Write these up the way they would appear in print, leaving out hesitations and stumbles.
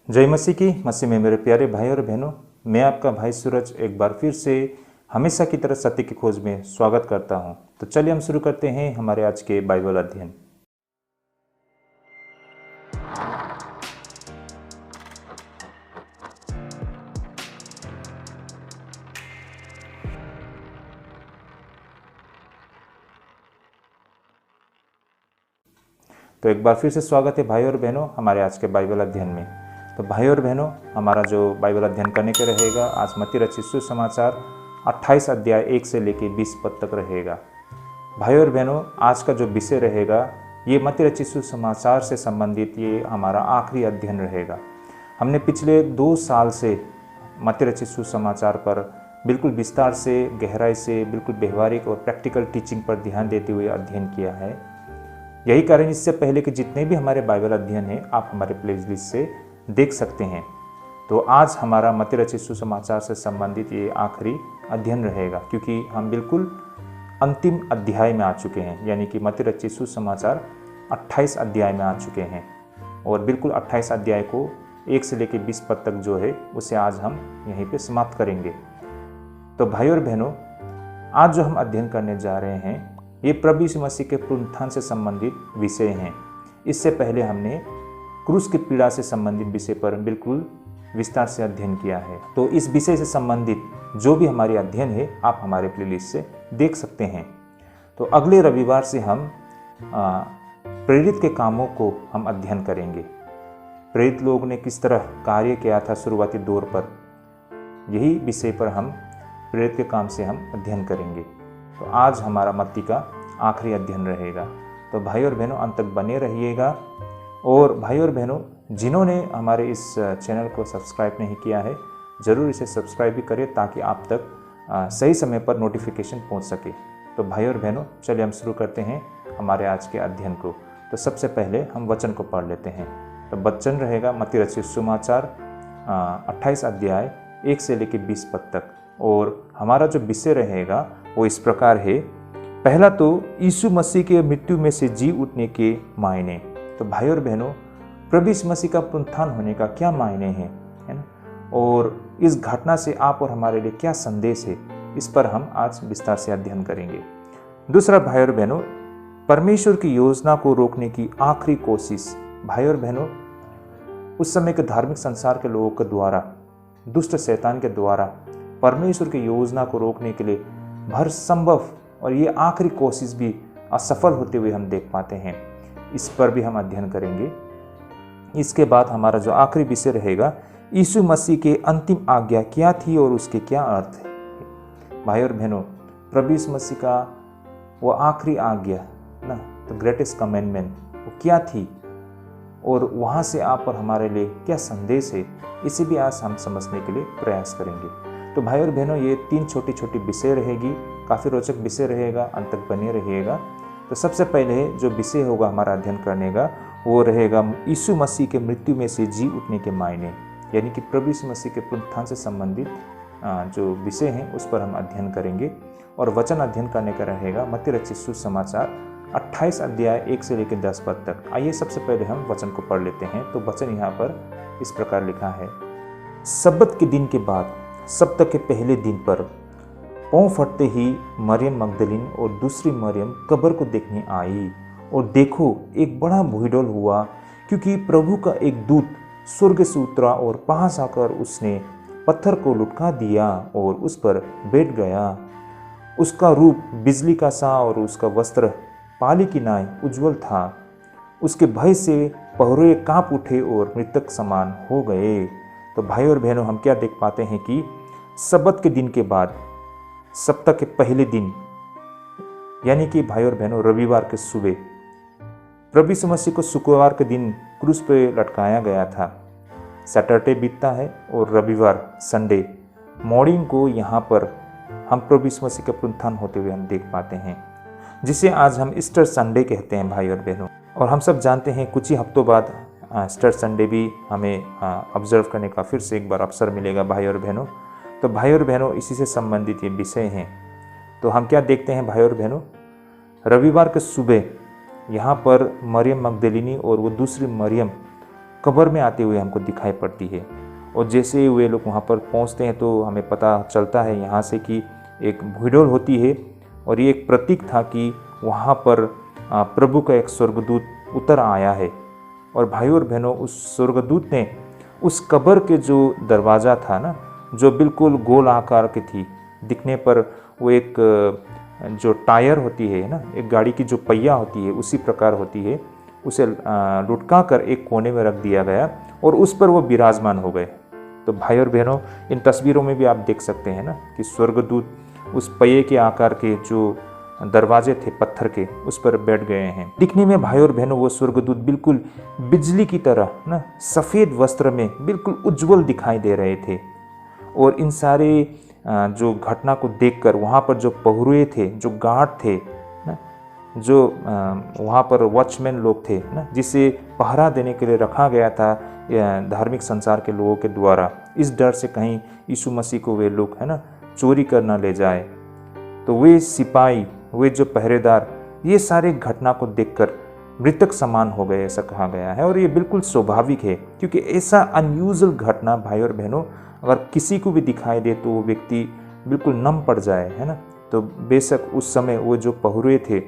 जय मसीह की। मसीह में मेरे प्यारे भाई और बहनों, मैं आपका भाई सूरज एक बार फिर से हमेशा की तरह सत्य की खोज में स्वागत करता हूं। तो चलिए हम शुरू करते हैं हमारे आज के बाइबल अध्ययन। तो एक बार फिर से स्वागत है भाई और बहनों हमारे आज के बाइबल अध्ययन में। तो भाई और बहनों, हमारा जो बाइबल अध्ययन करने के रहेगा आज मत्ती रचित सुसमाचार 28 अध्याय 1 से लेकर 20 पद तक रहेगा। भाई और बहनों, आज का जो विषय रहेगा ये मत्ती रचित सुसमाचार से संबंधित ये हमारा आखिरी अध्ययन रहेगा। हमने पिछले 2 साल से मत्ती रचित सुसमाचार पर बिल्कुल विस्तार से, गहराई से, बिल्कुल व्यवहारिक और प्रैक्टिकल टीचिंग पर ध्यान देते हुए अध्ययन किया है। यही कारण इससे पहले कि जितने भी हमारे बाइबल अध्ययन हैं आप हमारे प्लेलिस्ट से देख सकते हैं। तो आज हमारा मत्ती रचित सुसमाचार से संबंधित ये आखिरी अध्ययन रहेगा, क्योंकि हम बिल्कुल अंतिम अध्याय में आ चुके हैं, यानी कि मत्ती रचित सुसमाचार 28 अध्याय में आ चुके हैं और बिल्कुल 28 अध्याय को 1 से लेकर 20 पद तक जो है उसे आज हम यहीं पे समाप्त करेंगे। तो भाई और बहनों, आज जो हम अध्ययन करने जा रहे हैं ये प्रभु यीशु मसीह के पुनरुत्थान से संबंधित विषय हैं। इससे पहले हमने क्रूस की पीड़ा से संबंधित विषय पर बिल्कुल विस्तार से अध्ययन किया है। तो इस विषय से संबंधित जो भी हमारे अध्ययन है आप हमारे प्लेलिस्ट से देख सकते हैं। तो अगले रविवार से हम प्रेरित के कामों को हम अध्ययन करेंगे। प्रेरित लोगों ने किस तरह कार्य किया था शुरुआती दौर पर, यही विषय पर हम प्रेरित के काम से हम अध्ययन करेंगे। तो आज हमारा मत्ती का आखिरी अध्ययन रहेगा। तो भाई और बहनों, अंत तक बने रहिएगा। और भाई और बहनों, जिन्होंने हमारे इस चैनल को सब्सक्राइब नहीं किया है ज़रूर इसे सब्सक्राइब भी करें ताकि आप तक सही समय पर नोटिफिकेशन पहुंच सके। तो भाई और बहनों, चलिए हम शुरू करते हैं हमारे आज के अध्ययन को। तो सबसे पहले हम वचन को पढ़ लेते हैं। तो वचन रहेगा मत्ती रचित सुसमाचार 28 अध्याय 1 से लेकर 20 पद तक। और हमारा जो विषय रहेगा वो इस प्रकार है। पहला तो यीशु मसीह के मृत्यु में से जी उठने के मायने। तो भाई और बहनों, प्रभु यीशु मसीह का पुनरुत्थान होने का क्या मायने हैं, है ना, और इस घटना से आप और हमारे लिए क्या संदेश है, इस पर हम आज विस्तार से अध्ययन करेंगे। दूसरा भाई और बहनों, परमेश्वर की योजना को रोकने की आखिरी कोशिश। भाई और बहनों, उस समय के धार्मिक संसार के लोगों के द्वारा, दुष्ट शैतान के द्वारा परमेश्वर की योजना को रोकने के लिए भर संभव और ये आखिरी कोशिश भी असफल होते हुए हम देख पाते हैं। इस पर भी हम अध्ययन करेंगे। इसके बाद हमारा जो आखिरी विषय रहेगा, यीशु मसीह के अंतिम आज्ञा क्या थी और उसके क्या अर्थ है। भाई और बहनों, प्रभु यीशु मसीह का वो आखिरी आज्ञा ना, द ग्रेटेस्ट कमेंडमेंट, वो क्या थी और वहाँ से आप और हमारे लिए क्या संदेश है, इसे भी आज हम समझने के लिए प्रयास करेंगे। तो भाई और बहनों, ये 3 छोटी छोटी विषय रहेगी, काफ़ी रोचक विषय रहेगा, अंत तक बने रहिएगा। तो सबसे पहले जो विषय होगा हमारा अध्ययन करने का वो रहेगा यीशु मसीह के मृत्यु में से जी उठने के मायने, यानी कि प्रभु यीशु मसीह के पुनरुत्थान से संबंधित जो विषय हैं उस पर हम अध्ययन करेंगे। और वचन अध्ययन करने का रहेगा मत्ती रचित सुसमाचार 28 अध्याय 1 से लेकर 10 पद तक। आइए सबसे पहले हम वचन को पढ़ लेते हैं। तो वचन यहाँ पर इस प्रकार लिखा है। सब्बत के दिन के बाद सप्ताह के पहले दिन पर पाँव फटते ही मरियम मगदलीन और दूसरी मरियम कब्र को देखने आई, और देखो एक बड़ा भूडोल हुआ, क्योंकि प्रभु का एक दूत स्वर्ग से उतरा और पास आकर उसने पत्थर को लुढ़का दिया और उस पर बैठ गया। उसका रूप बिजली का सा और उसका वस्त्र पाली की नाई उज्ज्वल था। उसके भय से पहरुए कांप उठे और मृतक समान हो गए। तो भाई और बहनों, हम क्या देख पाते हैं कि सब्बत के दिन के बाद सप्ताह के पहले दिन, यानी कि भाई और बहनों रविवार के सुबह, प्रभु यीशु मसीह को शुक्रवार के दिन क्रूस पे लटकाया गया था। सैटरडे बीतता है और रविवार संडे मॉर्निंग को यहाँ पर हम प्रभु यीशु मसीह के पुनरुत्थान होते हुए हम देख पाते हैं, जिसे आज हम ईस्टर संडे कहते हैं भाई और बहनों। और हम सब जानते हैं कुछ ही हफ्तों बाद ईस्टर संडे भी हमें ऑब्जर्व करने का फिर से एक बार अवसर मिलेगा भाई और बहनों। तो भाई और बहनों, इसी से संबंधित ये विषय हैं। तो हम क्या देखते हैं भाई और बहनों, रविवार के सुबह यहाँ पर मरियम मगदलीनी और वो दूसरी मरियम कब्र में आते हुए हमको दिखाई पड़ती है। और जैसे ही वे लोग वहाँ पर पहुँचते हैं तो हमें पता चलता है यहाँ से कि एक भूडोल होती है, और ये एक प्रतीक था कि वहाँ पर प्रभु का एक स्वर्गदूत उतर आया है। और भाई और बहनों, उस स्वर्गदूत ने उस कब्र के जो दरवाज़ा था ना, जो बिल्कुल गोल आकार की थी, दिखने पर वो एक जो टायर होती है ना, एक गाड़ी की जो पहिया होती है उसी प्रकार होती है, उसे लुटका कर एक कोने में रख दिया गया और उस पर वो विराजमान हो गए। तो भाई और बहनों, इन तस्वीरों में भी आप देख सकते हैं ना कि स्वर्गदूत उस पहिए के आकार के जो दरवाजे थे पत्थर के, उस पर बैठ गए हैं। दिखने में भाई और बहनों वो स्वर्गदूत बिल्कुल बिजली की तरह ना सफ़ेद वस्त्र में बिल्कुल उज्जवल दिखाई दे रहे थे। और इन सारे जो घटना को देखकर वहाँ पर जो पहरुए थे, जो गार्ड थे ना, जो वहाँ पर वॉचमैन लोग थे ना, जिसे पहरा देने के लिए रखा गया था धार्मिक संसार के लोगों के द्वारा, इस डर से कहीं यीशु मसीह को वे लोग है ना चोरी कर ना ले जाए, तो वे सिपाही, वे जो पहरेदार, ये सारे घटना को देखकर मृतक समान हो गए, ऐसा कहा गया है। और ये बिल्कुल स्वाभाविक है, क्योंकि ऐसा अनयूजुअल घटना भाई और बहनों अगर किसी को भी दिखाई दे तो वो व्यक्ति बिल्कुल नम पड़ जाए, है ना। तो बेशक उस समय वो जो पहरुए थे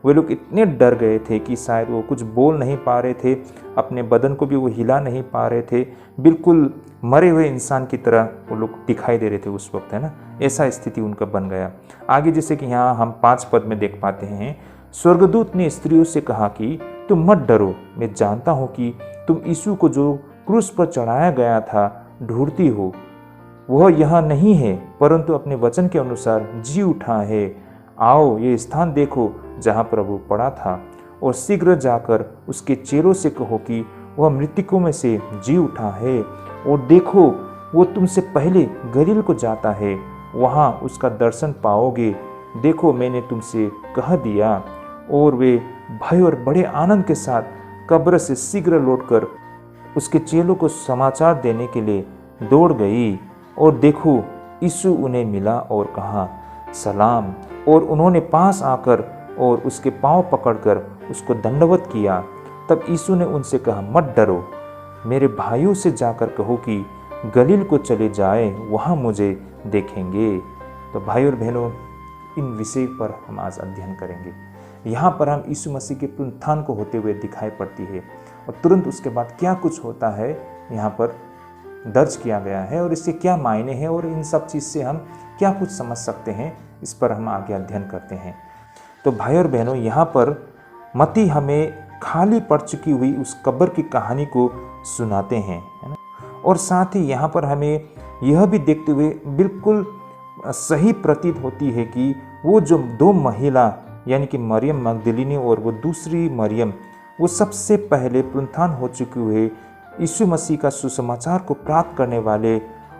वे लोग इतने डर गए थे कि शायद वो कुछ बोल नहीं पा रहे थे, अपने बदन को भी वो हिला नहीं पा रहे थे, बिल्कुल मरे हुए इंसान की तरह वो लोग दिखाई दे रहे थे उस वक्त, है ना। ऐसा स्थिति उनका बन गया। आगे जैसे कि यहाँ हम 5 पद में देख पाते हैं, स्वर्गदूत ने स्त्रियों से कहा कि तुम मत डरो, मैं जानता हूँ कि तुम यीशु को जो क्रूस पर चढ़ाया गया था ढूंढती हो। वह यहाँ नहीं है, परंतु अपने वचन के अनुसार जी उठा है। आओ ये स्थान देखो जहाँ प्रभु पड़ा था, और शीघ्र जाकर उसके चेलों से कहो कि वह मृतकों में से जी उठा है, और देखो वो तुमसे पहले गलील को जाता है, वहाँ उसका दर्शन पाओगे। देखो मैंने तुमसे कह दिया। और वे भय और बड़े आनंद के साथ कब्र से शीघ्र लौटकर उसके चेलों को समाचार देने के लिए दौड़ गई। और देखो यीशु उन्हें मिला और कहा सलाम, और उन्होंने पास आकर और उसके पांव पकड़कर उसको दंडवत किया। तब यीशु ने उनसे कहा मत डरो, मेरे भाइयों से जाकर कहो कि गलील को चले जाए, वहाँ मुझे देखेंगे। तो भाई और बहनों, इन विषय पर हम आज अध्ययन करेंगे। यहाँ पर हम यीशु मसीह के पुनरुत्थान को होते हुए दिखाई पड़ती है, और तुरंत उसके बाद क्या कुछ होता है यहाँ पर दर्ज किया गया है, और इससे क्या मायने हैं, और इन सब चीज़ से हम क्या कुछ समझ सकते हैं, इस पर हम आगे अध्ययन करते हैं। तो भाई और बहनों, यहाँ पर मत्ती हमें खाली पड़ चुकी हुई उस कब्र की कहानी को सुनाते हैं, है ना। और साथ ही यहाँ पर हमें यह भी देखते हुए बिल्कुल सही प्रतीत होती है कि वो जो 2 महिला यानी कि मरियम मगदलीनी और वो दूसरी मरियम, वो सबसे पहले पुनरुत्थान हो चुके हुए यीशु मसीह का सुसमाचार को प्राप्त करने वाले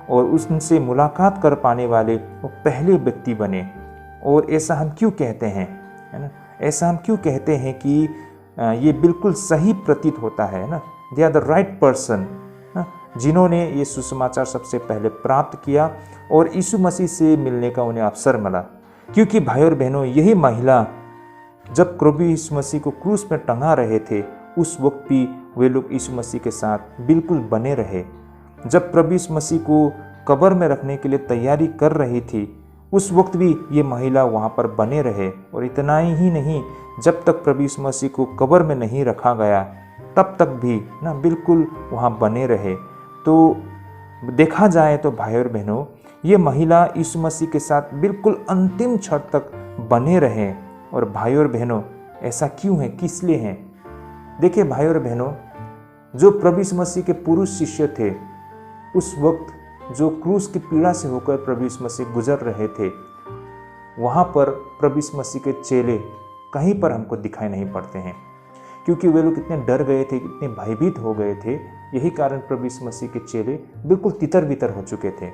और उनसे मुलाकात कर पाने वाले वो पहले व्यक्ति बने। और ऐसा हम क्यों कहते हैं, है ना, ऐसा हम क्यों कहते हैं कि ये बिल्कुल सही प्रतीत होता है ना, they are the right person, जिन्होंने ये सुसमाचार सबसे पहले प्राप्त किया और यीशु मसीह से मिलने का उन्हें अवसर मिला। क्योंकि भाई और बहनों, यही महिला जब प्रभु यीशु मसीह को क्रूस पर टंगा रहे थे, उस वक्त भी वे लोग यीशु मसीह के साथ बिल्कुल बने रहे। जब प्रभु यीशु मसीह को कब्र में रखने के लिए तैयारी कर रही थी, उस वक्त भी ये महिला वहाँ पर बने रहे। और इतना ही नहीं, जब तक प्रभु यीशु मसीह को कब्र में नहीं रखा गया, तब तक भी ना बिल्कुल वहाँ बने रहे। तो देखा जाए तो भाई और बहनों, ये महिला यीशु मसीह के साथ बिल्कुल अंतिम क्षण तक बने रहे। और भाई और बहनों, ऐसा क्यों है, किस लिए है? देखिए भाई और बहनों, जो प्रभु यीशु मसीह के पुरुष शिष्य थे, उस वक्त जो क्रूस की पीड़ा से होकर प्रभु यीशु मसीह गुजर रहे थे, वहाँ पर प्रभु यीशु मसीह के चेले कहीं पर हमको दिखाई नहीं पड़ते हैं, क्योंकि वे लोग इतने डर गए थे, इतने भयभीत हो गए थे। यही कारण प्रभु यीशु मसीह के चेले बिल्कुल तितर बितर हो चुके थे।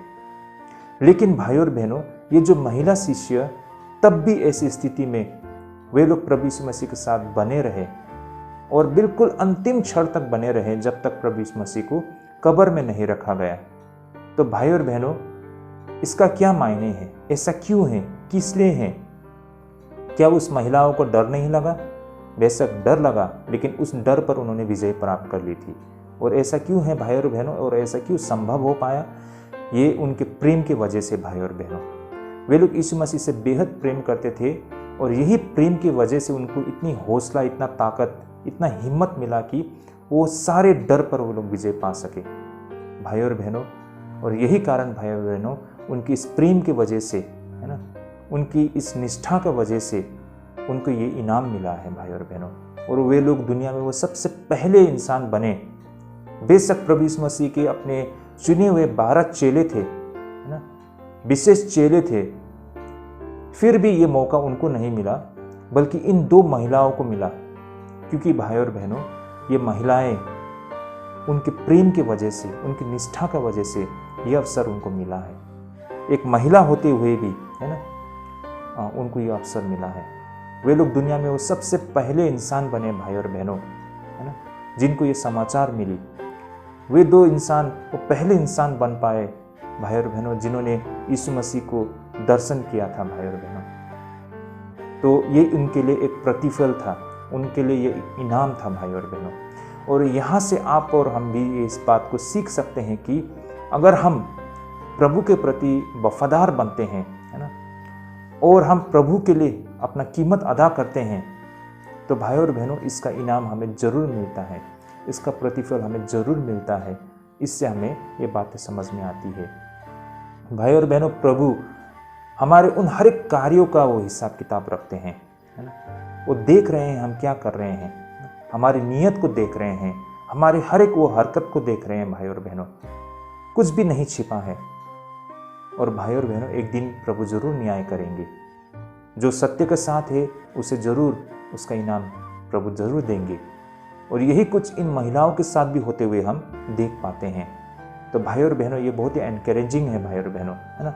लेकिन भाई और बहनों, ये जो महिला शिष्य, तब भी ऐसी स्थिति में वे लोग प्रभु यीशु मसीह के साथ बने रहे और बिल्कुल अंतिम क्षण तक बने रहे, जब तक प्रभु यीशु मसीह को कब्र में नहीं रखा गया। तो भाई और बहनों, इसका क्या मायने है, ऐसा क्यों है, किस लिए है? क्या उस महिलाओं को डर नहीं लगा? बेशक डर लगा, लेकिन उस डर पर उन्होंने विजय प्राप्त कर ली थी। और ऐसा क्यों है भाई और बहनों, और ऐसा क्यों संभव हो पाया? ये उनके प्रेम की वजह से भाई और बहनों। वे लोग यीशु मसीह से बेहद प्रेम करते थे और यही प्रेम की वजह से उनको इतनी हौसला, इतना ताकत, इतना हिम्मत मिला कि वो सारे डर पर वो लोग विजय पा सके भाई और बहनों। और यही कारण भाई और बहनों, उनकी इस प्रेम की वजह से, है ना, उनकी इस निष्ठा की वजह से उनको ये इनाम मिला है भाई और बहनों। और वे लोग दुनिया में वो सबसे पहले इंसान बने। बेशक प्रभु यीशु मसीह के अपने चुने हुए 12 चेले थे, है ना, विशेष चेले थे, फिर भी ये मौका उनको नहीं मिला, बल्कि इन 2 महिलाओं को मिला। क्योंकि भाई और बहनों, ये महिलाएं उनके प्रेम की वजह से, उनकी निष्ठा की वजह से ये अवसर उनको मिला है। एक महिला होते हुए भी, है ना, उनको ये अवसर मिला है। वे लोग दुनिया में वो सबसे पहले इंसान बने भाई और बहनों, है ना, जिनको ये समाचार मिली। वे 2 इंसान वो पहले इंसान बन पाए भाई और बहनों, जिन्होंने यीशु मसीह को दर्शन किया था भाई और बहनों। तो ये उनके लिए एक प्रतिफल था, उनके लिए ये इनाम था भाई और बहनों। और यहाँ से आप और हम भी इस बात को सीख सकते हैं कि अगर हम प्रभु के प्रति वफादार बनते हैं, है ना, और हम प्रभु के लिए अपना कीमत अदा करते हैं, तो भाई और बहनों इसका इनाम हमें ज़रूर मिलता है, इसका प्रतिफल हमें ज़रूर मिलता है। इससे हमें ये बातें समझ में आती है भाई और बहनों। प्रभु हमारे उन हर एक कार्यों का वो हिसाब किताब रखते हैं, है ना, वो देख रहे हैं हम क्या कर रहे हैं, हमारी नीयत को देख रहे हैं, हमारे हर एक वो हरकत को देख रहे हैं भाई और बहनों। कुछ भी नहीं छिपा है। और भाई और बहनों, एक दिन प्रभु जरूर न्याय करेंगे। जो सत्य के साथ है उसे जरूर उसका इनाम प्रभु जरूर देंगे। और यही कुछ इन महिलाओं के साथ भी होते हुए हम देख पाते हैं। तो भाई और बहनों, ये बहुत ही एनकरेजिंग है भाई और बहनों, है ना,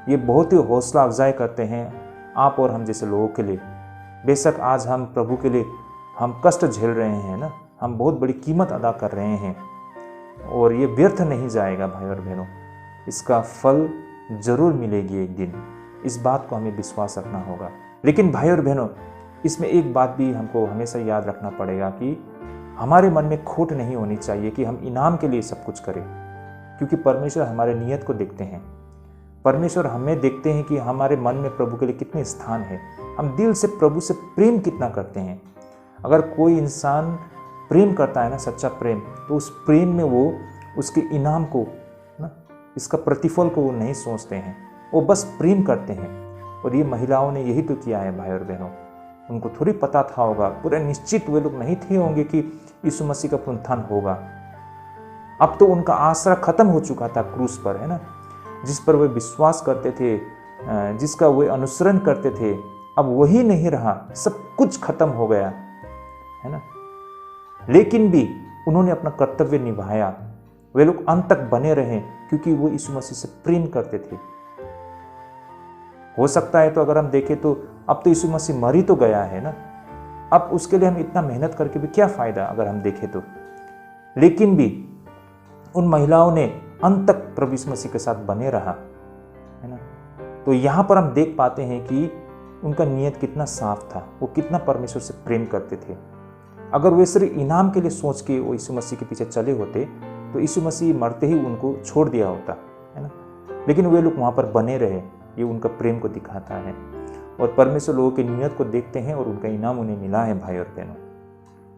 ये बहुत ही हौसला अफजाई करते हैं आप और हम जैसे लोगों के लिए। बेशक आज हम प्रभु के लिए हम कष्ट झेल रहे हैं ना, हम बहुत बड़ी कीमत अदा कर रहे हैं, और ये व्यर्थ नहीं जाएगा भाई और बहनों, इसका फल जरूर मिलेगी एक दिन। इस बात को हमें विश्वास रखना होगा। लेकिन भाई और बहनों, इसमें एक बात भी हमको हमेशा याद रखना पड़ेगा कि हमारे मन में खोट नहीं होनी चाहिए कि हम इनाम के लिए सब कुछ करें, क्योंकि परमेश्वर हमारे नियत को देखते हैं। परमेश्वर हमें देखते हैं कि हमारे मन में प्रभु के लिए कितने स्थान है, हम दिल से प्रभु से प्रेम कितना करते हैं। अगर कोई इंसान प्रेम करता है ना, सच्चा प्रेम, तो उस प्रेम में वो उसके इनाम को ना, इसका प्रतिफल को वो नहीं सोचते हैं, वो बस प्रेम करते हैं। और ये महिलाओं ने यही तो किया है भाई और बहनों। उनको थोड़ी पता था होगा, पूरे निश्चित वे लोग नहीं थे होंगे कि यीशु मसीह का पुनरुत्थान होगा। अब तो उनका आसरा खत्म हो चुका था क्रूस पर, है ना, जिस पर वे विश्वास करते थे, जिसका वे अनुसरण करते थे, अब वही नहीं रहा, सब कुछ खत्म हो गया, है ना। लेकिन भी उन्होंने अपना कर्तव्य निभाया। वे लोग अंत तक बने रहे क्योंकि वो यीशु मसीह से प्रेम करते थे। हो सकता है तो अगर हम देखें तो अब तो यीशु मसीह मर ही तो गया है ना, अब उसके लिए हम इतना मेहनत करके भी क्या फायदा अगर हम देखें तो। लेकिन भी उन महिलाओं ने अंत तक प्रभु यीशु मसीह के साथ बने रहा, है ना। तो यहाँ पर हम देख पाते हैं कि उनका नियत कितना साफ था, वो कितना परमेश्वर से प्रेम करते थे। अगर वे सिर्फ इनाम के लिए सोच के वो यीशु मसीह के पीछे चले होते तो यीशु मसीह मरते ही उनको छोड़ दिया होता, है ना। लेकिन वे लोग वहाँ पर बने रहे, ये उनका प्रेम को दिखाता है। और परमेश्वर लोगों की नियत को देखते हैं और उनका इनाम उन्हें मिला है भाई और बहनों।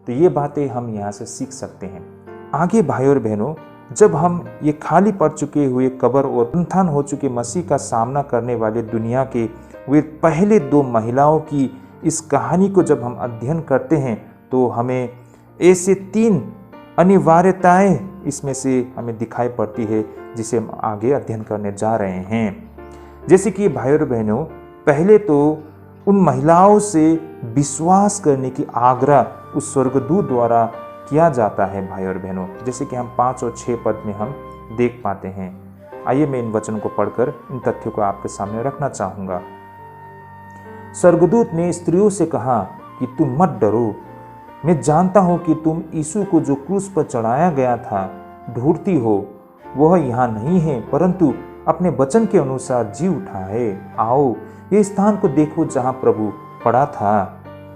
तो ये बातें हम यहाँ से सीख सकते हैं। आगे भाई और बहनों, जब हम ये खाली पड़ चुके हुए कब्र और पुनरुत्थान हो चुके मसीह का सामना करने वाले दुनिया के वे पहले 2 महिलाओं की इस कहानी को जब हम अध्ययन करते हैं तो हमें ऐसे 3 अनिवार्यताएं इसमें से हमें दिखाई पड़ती है जिसे हम आगे अध्ययन करने जा रहे हैं। जैसे कि भाई और बहनों, पहले तो उन महिलाओं से विश्वास करने की आग्रह उस स्वर्गदूत द्वारा किया जाता है भाई और बहनों, जैसे कि हम 5 और 6 पद में हम देख पाते हैं। आइए मैं इन वचनों को पढ़कर इन तथ्यों को आपके सामने रखना चाहूँगा। स्वर्गदूत ने स्त्रियों से कहा कि तुम मत डरो, मैं जानता हूँ कि तुम यीशु को जो क्रूस पर चढ़ाया गया था ढूंढती हो। वह यहाँ नहीं है, परंतु अपने वचन के अनुसार जी उठा है। आओ ये स्थान को देखो जहाँ प्रभु पड़ा था।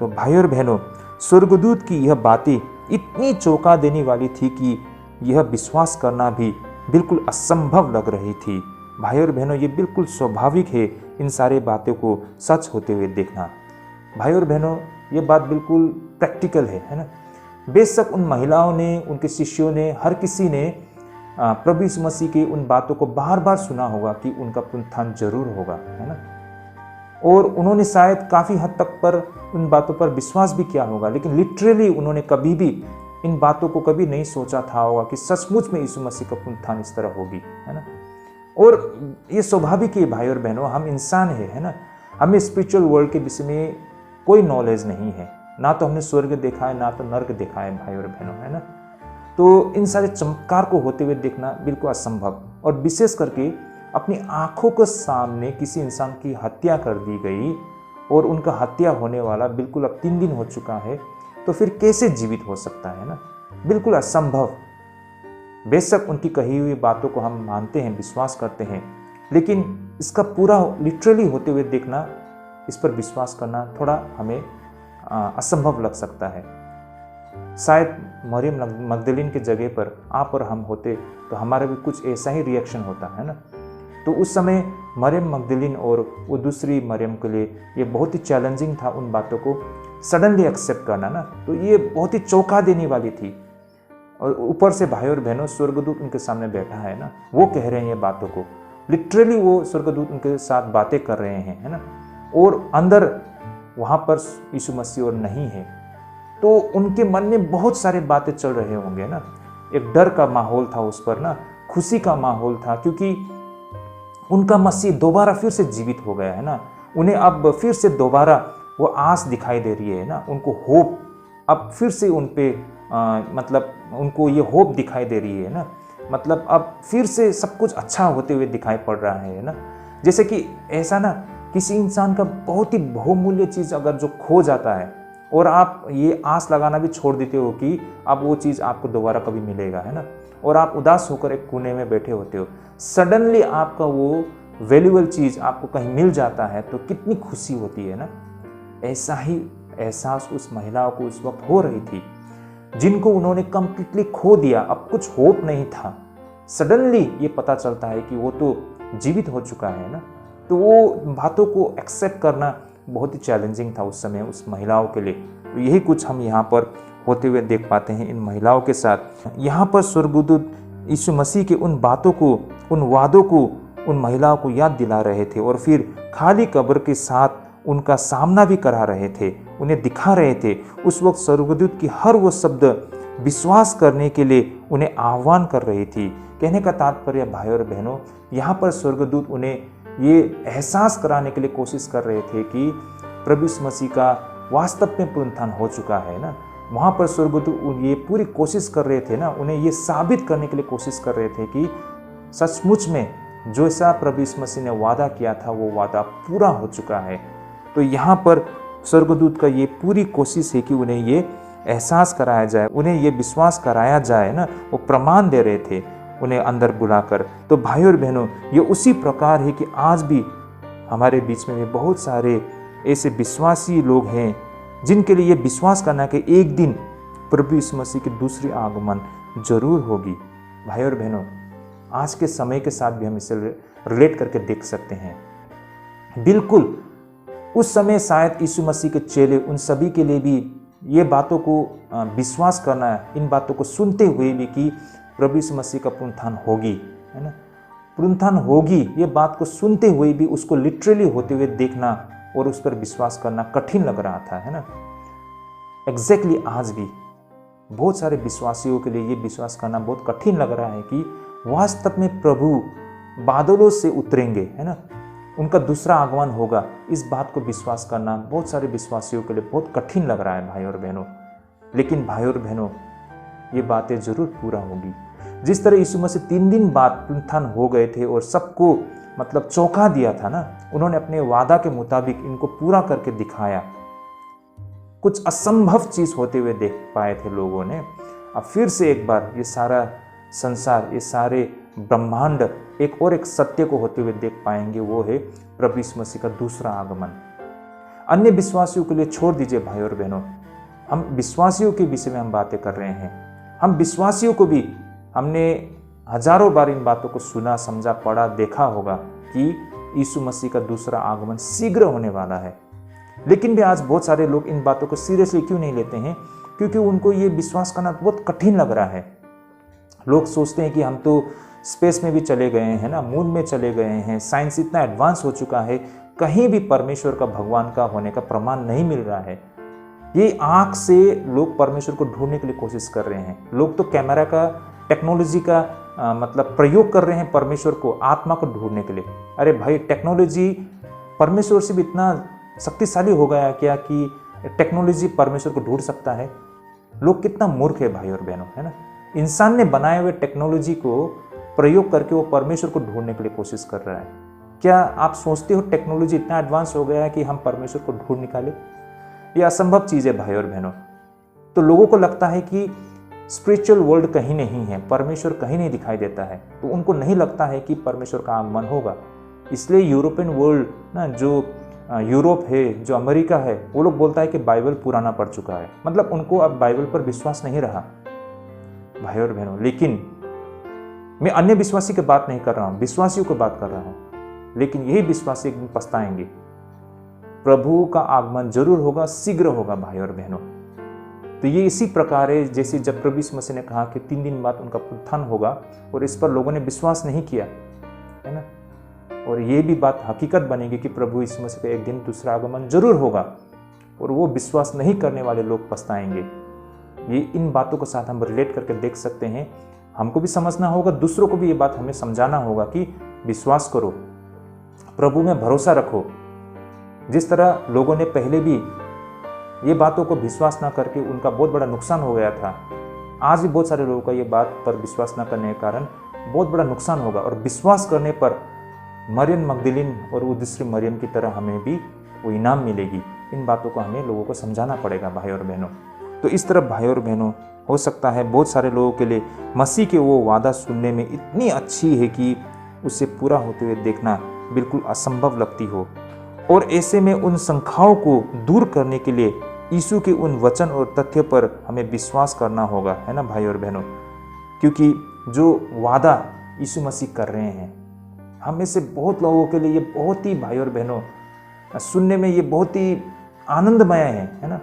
तो भाई और बहनों, स्वर्गदूत की यह बातें इतनी चौंका देने वाली थी कि यह विश्वास करना भी बिल्कुल असंभव लग रही थी। भाई और बहनों, ये बिल्कुल स्वाभाविक है इन सारे बातों को सच होते हुए देखना। भाई और बहनों, ये बात बिल्कुल प्रैक्टिकल है ना। बेशक उन महिलाओं ने, उनके शिष्यों ने, हर किसी ने प्रभु यीशु मसीह की उन बातों को बार बार सुना होगा कि उनका पुनरुत्थान जरूर होगा, है ना। और उन्होंने शायद काफ़ी हद तक पर उन बातों पर विश्वास भी किया होगा, लेकिन लिटरली उन्होंने कभी भी इन बातों को कभी नहीं सोचा था होगा कि सचमुच में यीशु मसीह का पुनरुत्थान इस तरह होगी, है ना। और ये स्वाभाविक है भाई और बहनों, हम इंसान है ना। हमें स्पिरिचुअल वर्ल्ड के विषय में कोई नॉलेज नहीं है, ना तो हमने स्वर्ग देखा है ना तो नर्क देखा है भाई और बहनों, है ना। तो इन सारे चमत्कार को होते हुए देखना बिल्कुल असंभव, और विशेष करके अपनी आंखों के सामने किसी इंसान की हत्या कर दी गई और उनका हत्या होने वाला बिल्कुल अब 3 दिन हो चुका है, तो फिर कैसे जीवित हो सकता है ना। बिल्कुल असंभव। बेशक उनकी कही हुई बातों को हम मानते हैं, विश्वास करते हैं, लेकिन इसका पूरा लिटरली होते हुए देखना, इस पर विश्वास करना थोड़ा हमें असंभव लग सकता है। शायद मरियम मगदलीन के जगह पर आप और हम होते तो हमारा भी कुछ ऐसा ही रिएक्शन होता है ना। तो उस समय मरियम मगदलीन और वो दूसरी मरियम के लिए ये बहुत ही चैलेंजिंग था उन बातों को सडनली एक्सेप्ट करना ना। तो ये बहुत ही चौंका देने वाली थी। और ऊपर से भाई और बहनों, स्वर्गदूत उनके सामने बैठा है ना, वो कह रहे हैं ये बातों को, लिटरली वो स्वर्गदूत उनके साथ बातें कर रहे हैं, है ना। और अंदर वहाँ पर यीशु मसीह और नहीं है, तो उनके मन में बहुत सारे बातें चल रहे होंगे ना। एक डर का माहौल था उस पर ना, खुशी का माहौल था, क्योंकि उनका मसीह दोबारा फिर से जीवित हो गया है ना। उन्हें अब फिर से दोबारा वो आस दिखाई दे रही है ना, उनको होप अब फिर से उन पे मतलब उनको ये होप दिखाई दे रही है ना। मतलब अब फिर से सब कुछ अच्छा होते हुए दिखाई पड़ रहा है ना। जैसे कि ऐसा ना, किसी इंसान का बहुत ही बहुमूल्य चीज़ अगर जो खो जाता है और आप ये आस लगाना भी छोड़ देते हो कि अब वो चीज़ आपको दोबारा कभी मिलेगा, है ना, और आप उदास होकर एक कोने में बैठे होते हो, सडनली आपका वो वैल्यूएबल चीज़ आपको कहीं मिल जाता है तो कितनी खुशी होती है ना। ऐसा ही एहसास उस महिलाओं को उस वक्त हो रही थी, जिनको उन्होंने कंप्लीटली खो दिया, अब कुछ होप नहीं था। सडनली ये पता चलता है कि वो तो जीवित हो चुका है ना। तो वो बातों को एक्सेप्ट करना बहुत ही चैलेंजिंग था उस समय उस महिलाओं के लिए। तो यही कुछ हम यहाँ पर होते हुए देख पाते हैं इन महिलाओं के साथ। यहाँ पर स्वर्गदूत यीशु मसीह के उन बातों को, उन वादों को उन महिलाओं को याद दिला रहे थे, और फिर खाली कब्र के साथ उनका सामना भी करा रहे थे, उन्हें दिखा रहे थे। उस वक्त स्वर्गदूत की हर वो शब्द विश्वास करने के लिए उन्हें आह्वान कर रही थी। कहने का तात्पर्य भाई और बहनों, यहाँ पर स्वर्गदूत उन्हें ये एहसास कराने के लिए कोशिश कर रहे थे कि प्रभु यीशु मसीह का वास्तव में पुनरुत्थान हो चुका है ना। वहाँ पर स्वर्गदूत ये पूरी कोशिश कर रहे थे ना, उन्हें ये साबित करने के लिए कोशिश कर रहे थे कि सचमुच में जो ऐसा प्रभु यीशु मसीह ने वादा किया था वो वादा पूरा हो चुका है। तो यहाँ पर स्वर्गदूत का ये पूरी कोशिश है कि उन्हें ये एहसास कराया जाए, उन्हें ये विश्वास कराया जाए ना। वो प्रमाण दे रहे थे उन्हें अंदर बुलाकर। तो भाई और बहनों, ये उसी प्रकार है कि आज भी हमारे बीच में भी बहुत सारे ऐसे विश्वासी लोग हैं जिनके लिए ये विश्वास करना कि एक दिन प्रभु यीशु मसीह की दूसरी आगमन जरूर होगी। भाई और बहनों, आज के समय के साथ भी हम इसे रिलेट करके देख सकते हैं। बिल्कुल उस समय शायद यीशु मसीह के चेले, उन सभी के लिए भी ये बातों को विश्वास करना है, इन बातों को सुनते हुए भी कि प्रभु यीशु मसीह का पुनरुत्थान होगी, है ना, पुनरुत्थान होगी, ये बात को सुनते हुए भी उसको लिटरली होते हुए देखना और उस पर विश्वास करना कठिन लग रहा था, है ना। एग्जैक्टली आज भी बहुत सारे विश्वासियों के लिए ये विश्वास करना बहुत कठिन लग रहा है कि वास्तव में प्रभु बादलों से उतरेंगे, है ना, उनका दूसरा आगमन होगा। इस बात को विश्वास करना बहुत सारे विश्वासियों के लिए बहुत कठिन लग रहा है भाई और बहनों। लेकिन भाई और बहनों, ये बातें जरूर पूरा होगी। जिस तरह यीशु मसीह 3 दिन बाद पुनरुत्थान हो गए थे और सबको मतलब चौंका दिया था ना, उन्होंने अपने वादा के मुताबिक इनको पूरा करके दिखाया। कुछ असंभव चीज होते हुए देख पाए थे लोगों ने। अब फिर से एक बार ये सारा संसार, ये सारे ब्रह्मांड एक और एक सत्य को होते हुए देख पाएंगे, वो है प्रभु यीशु मसीह का दूसरा आगमन। अन्य विश्वासियों के लिए छोड़ दीजिए भाई और बहनों, हम विश्वासियों के विषय में हम बातें कर रहे हैं। हम विश्वासियों को भी हमने हजारों बार इन बातों को सुना, समझा, पढ़ा, देखा होगा कि यीशु मसीह का दूसरा आगमन शीघ्र होने वाला है। लेकिन भी आज बहुत सारे लोग इन बातों को सीरियसली क्यों नहीं लेते हैं? क्योंकि उनको ये विश्वास करना बहुत कठिन लग रहा है। लोग सोचते हैं कि हम तो स्पेस में भी चले गए हैं ना, मून में चले गए हैं, साइंस इतना एडवांस हो चुका है, कहीं भी परमेश्वर का, भगवान का होने का प्रमाण नहीं मिल रहा है। ये आंख से लोग परमेश्वर को ढूंढने के लिए कोशिश कर रहे हैं। लोग तो कैमरा का, टेक्नोलॉजी का मतलब प्रयोग कर रहे हैं परमेश्वर को, आत्मा को ढूंढने के लिए। अरे भाई, टेक्नोलॉजी परमेश्वर से भी इतना शक्तिशाली हो गया क्या कि टेक्नोलॉजी परमेश्वर को ढूंढ सकता है? लोग कितना मूर्ख है भाई और बहनों, है ना। इंसान ने बनाए हुए टेक्नोलॉजी को प्रयोग करके वो परमेश्वर को ढूंढने के लिए कोशिश कर रहा है। क्या आप सोचते हो टेक्नोलॉजी इतना एडवांस हो गया है कि हम परमेश्वर को ढूंढ निकाले? ये असंभव चीज़ है भाई और बहनों। तो लोगों को लगता है कि स्पिरिचुअल वर्ल्ड कहीं नहीं है, परमेश्वर कहीं नहीं दिखाई देता है, तो उनको नहीं लगता है कि परमेश्वर का आगमन होगा। इसलिए यूरोपियन वर्ल्ड ना, जो यूरोप है, जो अमेरिका है, वो लोग बोलता है कि बाइबल पुराना पड़ चुका है। मतलब उनको अब बाइबल पर विश्वास नहीं रहा भाई और बहनों। लेकिन मैं अन्य विश्वासी की बात नहीं कर रहा हूँ, विश्वासियों की बात कर रहा हूँ। लेकिन यही विश्वासी एक दिन पछताएंगे। प्रभु का आगमन जरूर होगा, शीघ्र होगा भाई और बहनों। तो ये इसी प्रकार है जैसे जब प्रभु यीशु मसीह ने कहा कि 3 दिन बाद उनका उत्थान होगा, और इस पर लोगों ने विश्वास नहीं किया, है ना। और ये भी बात हकीकत बनेगी कि प्रभु यीशु मसीह का एक दिन दूसरा आगमन जरूर होगा, और वो विश्वास नहीं करने वाले लोग पछताएंगे। ये इन बातों के साथ हम रिलेट करके देख सकते हैं। हमको भी समझना होगा, दूसरों को भी ये बात हमें समझाना होगा कि विश्वास करो, प्रभु में भरोसा रखो। जिस तरह लोगों ने पहले भी ये बातों को विश्वास ना करके उनका बहुत बड़ा नुकसान हो गया था, आज भी बहुत सारे लोगों का ये बात पर विश्वास ना करने के कारण बहुत बड़ा नुकसान होगा। और विश्वास करने पर मरियम मगदलीन और वो दूसरी मरियम की तरह हमें भी वो इनाम मिलेगी। इन बातों को हमें लोगों को समझाना पड़ेगा भाई और बहनों। तो इस तरह भाई और बहनों, हो सकता है बहुत सारे लोगों के लिए मसीह के वो वादा सुनने में इतनी अच्छी है कि उसे पूरा होते हुए देखना बिल्कुल असंभव लगती हो। और ऐसे में उन शंकाओं को दूर करने के लिए यीशु के उन वचन और तथ्य पर हमें विश्वास करना होगा, है ना भाई और बहनों। क्योंकि जो वादा यीशु मसीह कर रहे हैं, हम में से बहुत लोगों के लिए ये बहुत ही भाई और बहनों सुनने में ये बहुत ही आनंदमय है ना।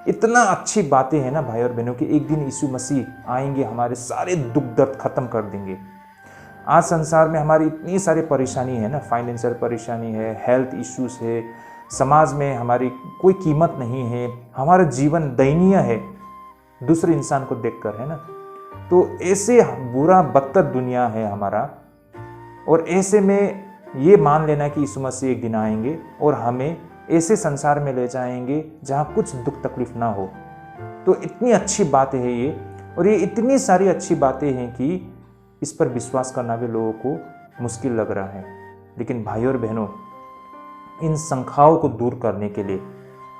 इतना अच्छी बातें हैं ना भाई और बहनों कि एक दिन यीशु मसीह आएंगे, हमारे सारे दुख दर्द खत्म कर देंगे। आज संसार में हमारी इतनी सारी परेशानी है ना, फाइनेंशियल परेशानी है, हेल्थ इश्यूज है, समाज में हमारी कोई कीमत नहीं है, हमारा जीवन दयनीय है दूसरे इंसान को देखकर, है ना। तो ऐसे बुरा बदतर दुनिया है हमारा, और ऐसे में ये मान लेना कि यीशु मसीह एक दिन आएंगे और हमें ऐसे संसार में ले जाएंगे जहाँ कुछ दुख तकलीफ ना हो। तो इतनी अच्छी बातें हैं ये, और ये इतनी सारी अच्छी बातें हैं कि इस पर विश्वास करना भी लोगों को मुश्किल लग रहा है। लेकिन भाई और बहनों, इन शंकाओं को दूर करने के लिए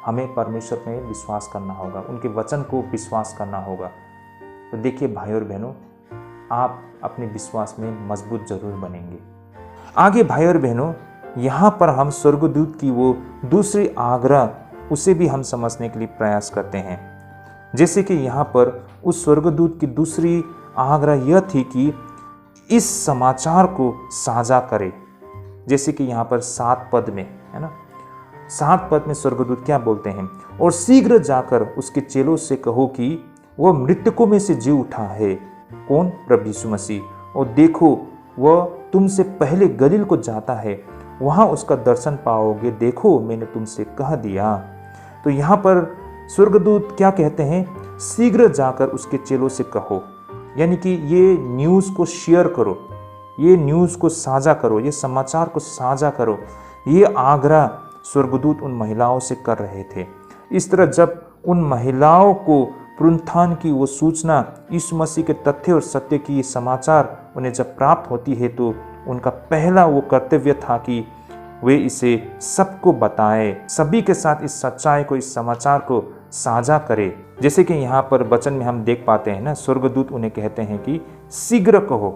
हमें परमेश्वर में विश्वास करना होगा, उनके वचन को विश्वास करना होगा। तो देखिए भाई और बहनों, आप अपने विश्वास में मजबूत जरूर बनेंगे। आगे भाई और बहनों, यहाँ पर हम स्वर्गदूत की वो दूसरी आग्रह, उसे भी हम समझने के लिए प्रयास करते हैं। जैसे कि यहाँ पर उस स्वर्गदूत की दूसरी आग्रह यह थी कि इस समाचार को साझा करे। जैसे कि यहाँ पर 7 पद में, है ना, 7 पद में स्वर्गदूत क्या बोलते हैं, और शीघ्र जाकर उसके चेलों से कहो कि वह मृतकों में से जी उठा है। कौन? प्रभु यीशु मसीह। और देखो, वह तुमसे पहले गलील को जाता है, वहां उसका दर्शन पाओगे। देखो, मैंने तुमसे कह दिया। तो यहाँ पर स्वर्गदूत क्या कहते हैं? शीघ्र जाकर उसके चेलों से कहो, यानी कि ये न्यूज़ को शेयर करो, ये न्यूज़ को साझा करो, ये समाचार को साझा करो। ये आग्रह स्वर्गदूत उन महिलाओं से कर रहे थे। इस तरह जब उन महिलाओं को पुनरुत्थान की वो सूचना, यीशु मसीह के तथ्य और सत्य की समाचार उन्हें जब प्राप्त होती है, तो उनका पहला वो कर्तव्य था कि वे इसे सबको बताएं, सभी के साथ इस सच्चाई को, इस समाचार को साझा करें। जैसे कि यहाँ पर वचन में हम देख पाते हैं ना, स्वर्गदूत उन्हें कहते हैं कि शीघ्र कहो,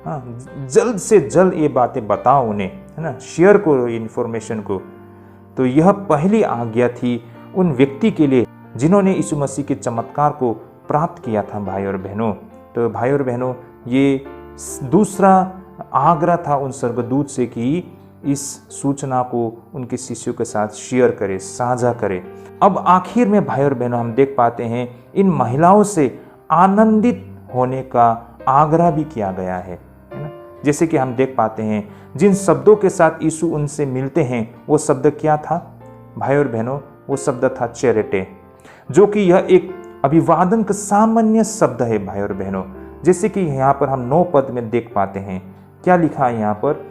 हाँ, जल्द से जल्द ये बातें बताओ उन्हें, है ना, शेयर करो इन्फॉर्मेशन को। तो यह पहली आज्ञा थी उन व्यक्ति के लिए जिन्होंने यीशु मसीह के चमत्कार को प्राप्त किया था भाई और बहनों। तो भाई और बहनों, ये दूसरा आग्रह था उन स्वर्गदूत से कि इस सूचना को उनके शिष्यों के साथ शेयर करे, साझा करे। अब आखिर में भाई और बहनों हम देख पाते हैं इन महिलाओं से आनंदित होने का आग्रह भी किया गया है ना। जैसे कि हम देख पाते हैं जिन शब्दों के साथ यीशु उनसे मिलते हैं वो शब्द क्या था भाई और बहनों, वो शब्द था चैरिटी, जो कि यह एक अभिवादन का सामान्य शब्द है भाई और बहनों। जैसे कि यहाँ पर हम 9 पद में देख पाते हैं क्या लिखा है यहाँ पर,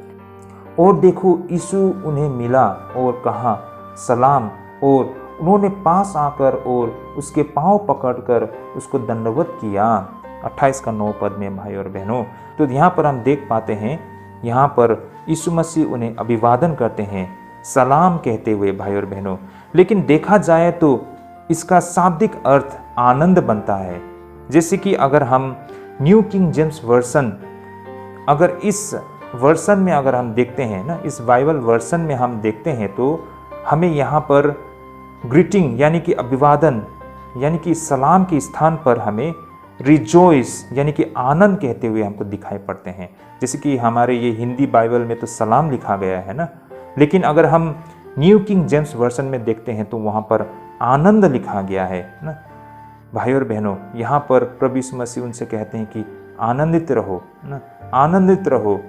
और देखो यीशु उन्हें मिला और कहा सलाम, और उन्होंने पास आकर और उसके पांव पकड़कर उसको दंडवत किया। 28 का 9 पद में भाई और बहनों। तो यहाँ पर हम देख पाते हैं यहाँ पर यीशु मसीह उन्हें अभिवादन करते हैं सलाम कहते हुए भाई और बहनों। लेकिन देखा जाए तो इसका शाब्दिक अर्थ आनंद बनता है। जैसे कि अगर हम न्यू किंग जेम्स वर्सन, अगर इस वर्सन में अगर हम देखते हैं ना, इस बाइबल वर्सन में हम देखते हैं तो हमें यहाँ पर ग्रीटिंग यानी कि अभिवादन यानी कि सलाम के स्थान पर हमें रिजॉइस यानी कि आनंद कहते हुए हमको दिखाई पड़ते हैं। जैसे कि हमारे ये हिंदी बाइबल में तो सलाम लिखा गया है ना, लेकिन अगर हम न्यू किंग जेम्स वर्सन में देखते हैं तो वहाँ पर आनंद लिखा गया है ना। भाई और बहनों, यहाँ पर प्रभु यीशु मसीह उनसे कहते हैं कि आनंदित रहो ना, आनंदित रहो,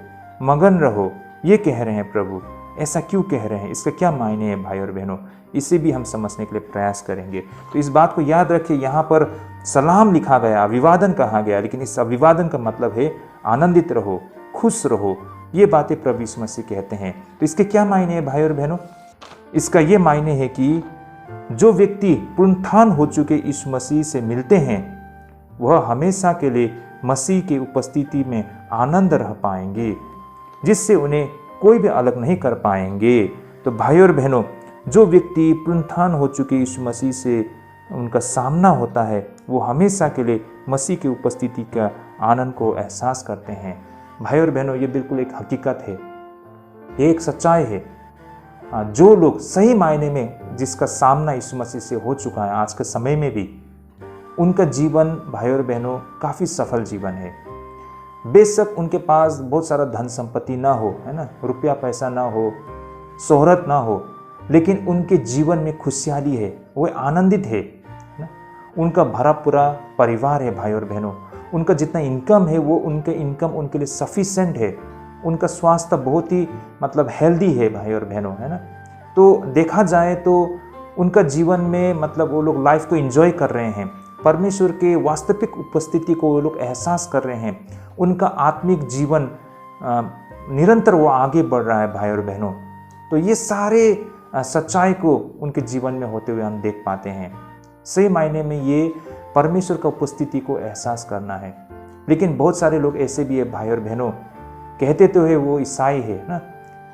मगन रहो। ये कह रहे हैं प्रभु, ऐसा क्यों कह रहे हैं, इसका क्या मायने हैं भाई और बहनों, इसे भी हम समझने के लिए प्रयास करेंगे। तो इस बात को याद रखिए, यहाँ पर सलाम लिखा गया, अभिवादन कहा गया, लेकिन इस अभिवादन का मतलब है आनंदित रहो, खुश रहो। ये बातें प्रभु यीशु मसीह कहते हैं। तो इसके क्या मायने हैं भाई और बहनों, इसका ये मायने है कि जो व्यक्ति पुनरुत्थान हो चुके यीशु मसीह से मिलते हैं वह हमेशा के लिए मसीह की उपस्थिति में आनंद रह पाएंगे, जिससे उन्हें कोई भी अलग नहीं कर पाएंगे। तो भाई और बहनों, जो व्यक्ति पुनरुत्थान हो चुके यीशु मसीह से उनका सामना होता है वो हमेशा के लिए मसीह की उपस्थिति का आनंद को एहसास करते हैं। भाई और बहनों, ये बिल्कुल एक हकीकत है, ये एक सच्चाई है। जो लोग सही मायने में जिसका सामना यीशु मसीह से हो चुका है आज के समय में भी, उनका जीवन भाई और बहनों काफ़ी सफल जीवन है। बेशक उनके पास बहुत सारा धन संपत्ति ना हो, है ना, रुपया पैसा ना हो, शोहरत ना हो, लेकिन उनके जीवन में खुशहाली है, वो आनंदित है ना। उनका भरा पूरा परिवार है भाई और बहनों। उनका जितना इनकम है वो उनके इनकम उनके लिए सफिशेंट है। उनका स्वास्थ्य बहुत ही मतलब हेल्दी है भाई और बहनों, है ना। तो देखा जाए तो उनका जीवन में मतलब वो लोग लाइफ को एंजॉय कर रहे हैं, परमेश्वर के वास्तविक उपस्थिति को वो लोग एहसास कर रहे हैं। उनका आत्मिक जीवन निरंतर वो आगे बढ़ रहा है भाई और बहनों। तो ये सारे सच्चाई को उनके जीवन में होते हुए हम देख पाते हैं। सही मायने में ये परमेश्वर का उपस्थिति को एहसास करना है। लेकिन बहुत सारे लोग ऐसे भी है भाई और बहनों, कहते तो है वो ईसाई है ना,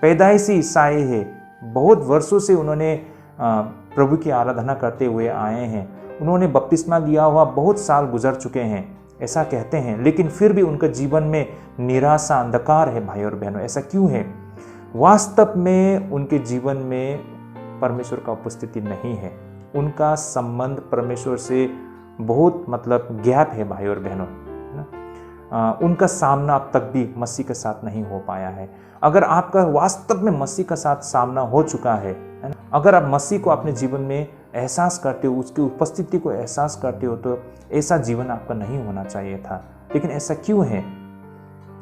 पैदाइशी ईसाई है, बहुत वर्षों से उन्होंने प्रभु की आराधना करते हुए आए हैं, उन्होंने बपतिस्मा लिया हुआ बहुत साल गुजर चुके हैं, ऐसा कहते हैं, लेकिन फिर भी उनका जीवन में निराशा अंधकार है भाई और बहनों। ऐसा क्यों है? वास्तव में उनके जीवन में परमेश्वर का उपस्थिति नहीं है, उनका संबंध परमेश्वर से बहुत मतलब गैप है भाई और बहनों, है ना। उनका सामना अब तक भी मसीह के साथ नहीं हो पाया है। अगर आपका वास्तव में मसीह के साथ सामना हो चुका है ना, अगर आप मसीह को अपने जीवन में एहसास करते हो, उसकी उपस्थिति को एहसास करते हो, तो ऐसा जीवन आपका नहीं होना चाहिए था। लेकिन ऐसा क्यों है?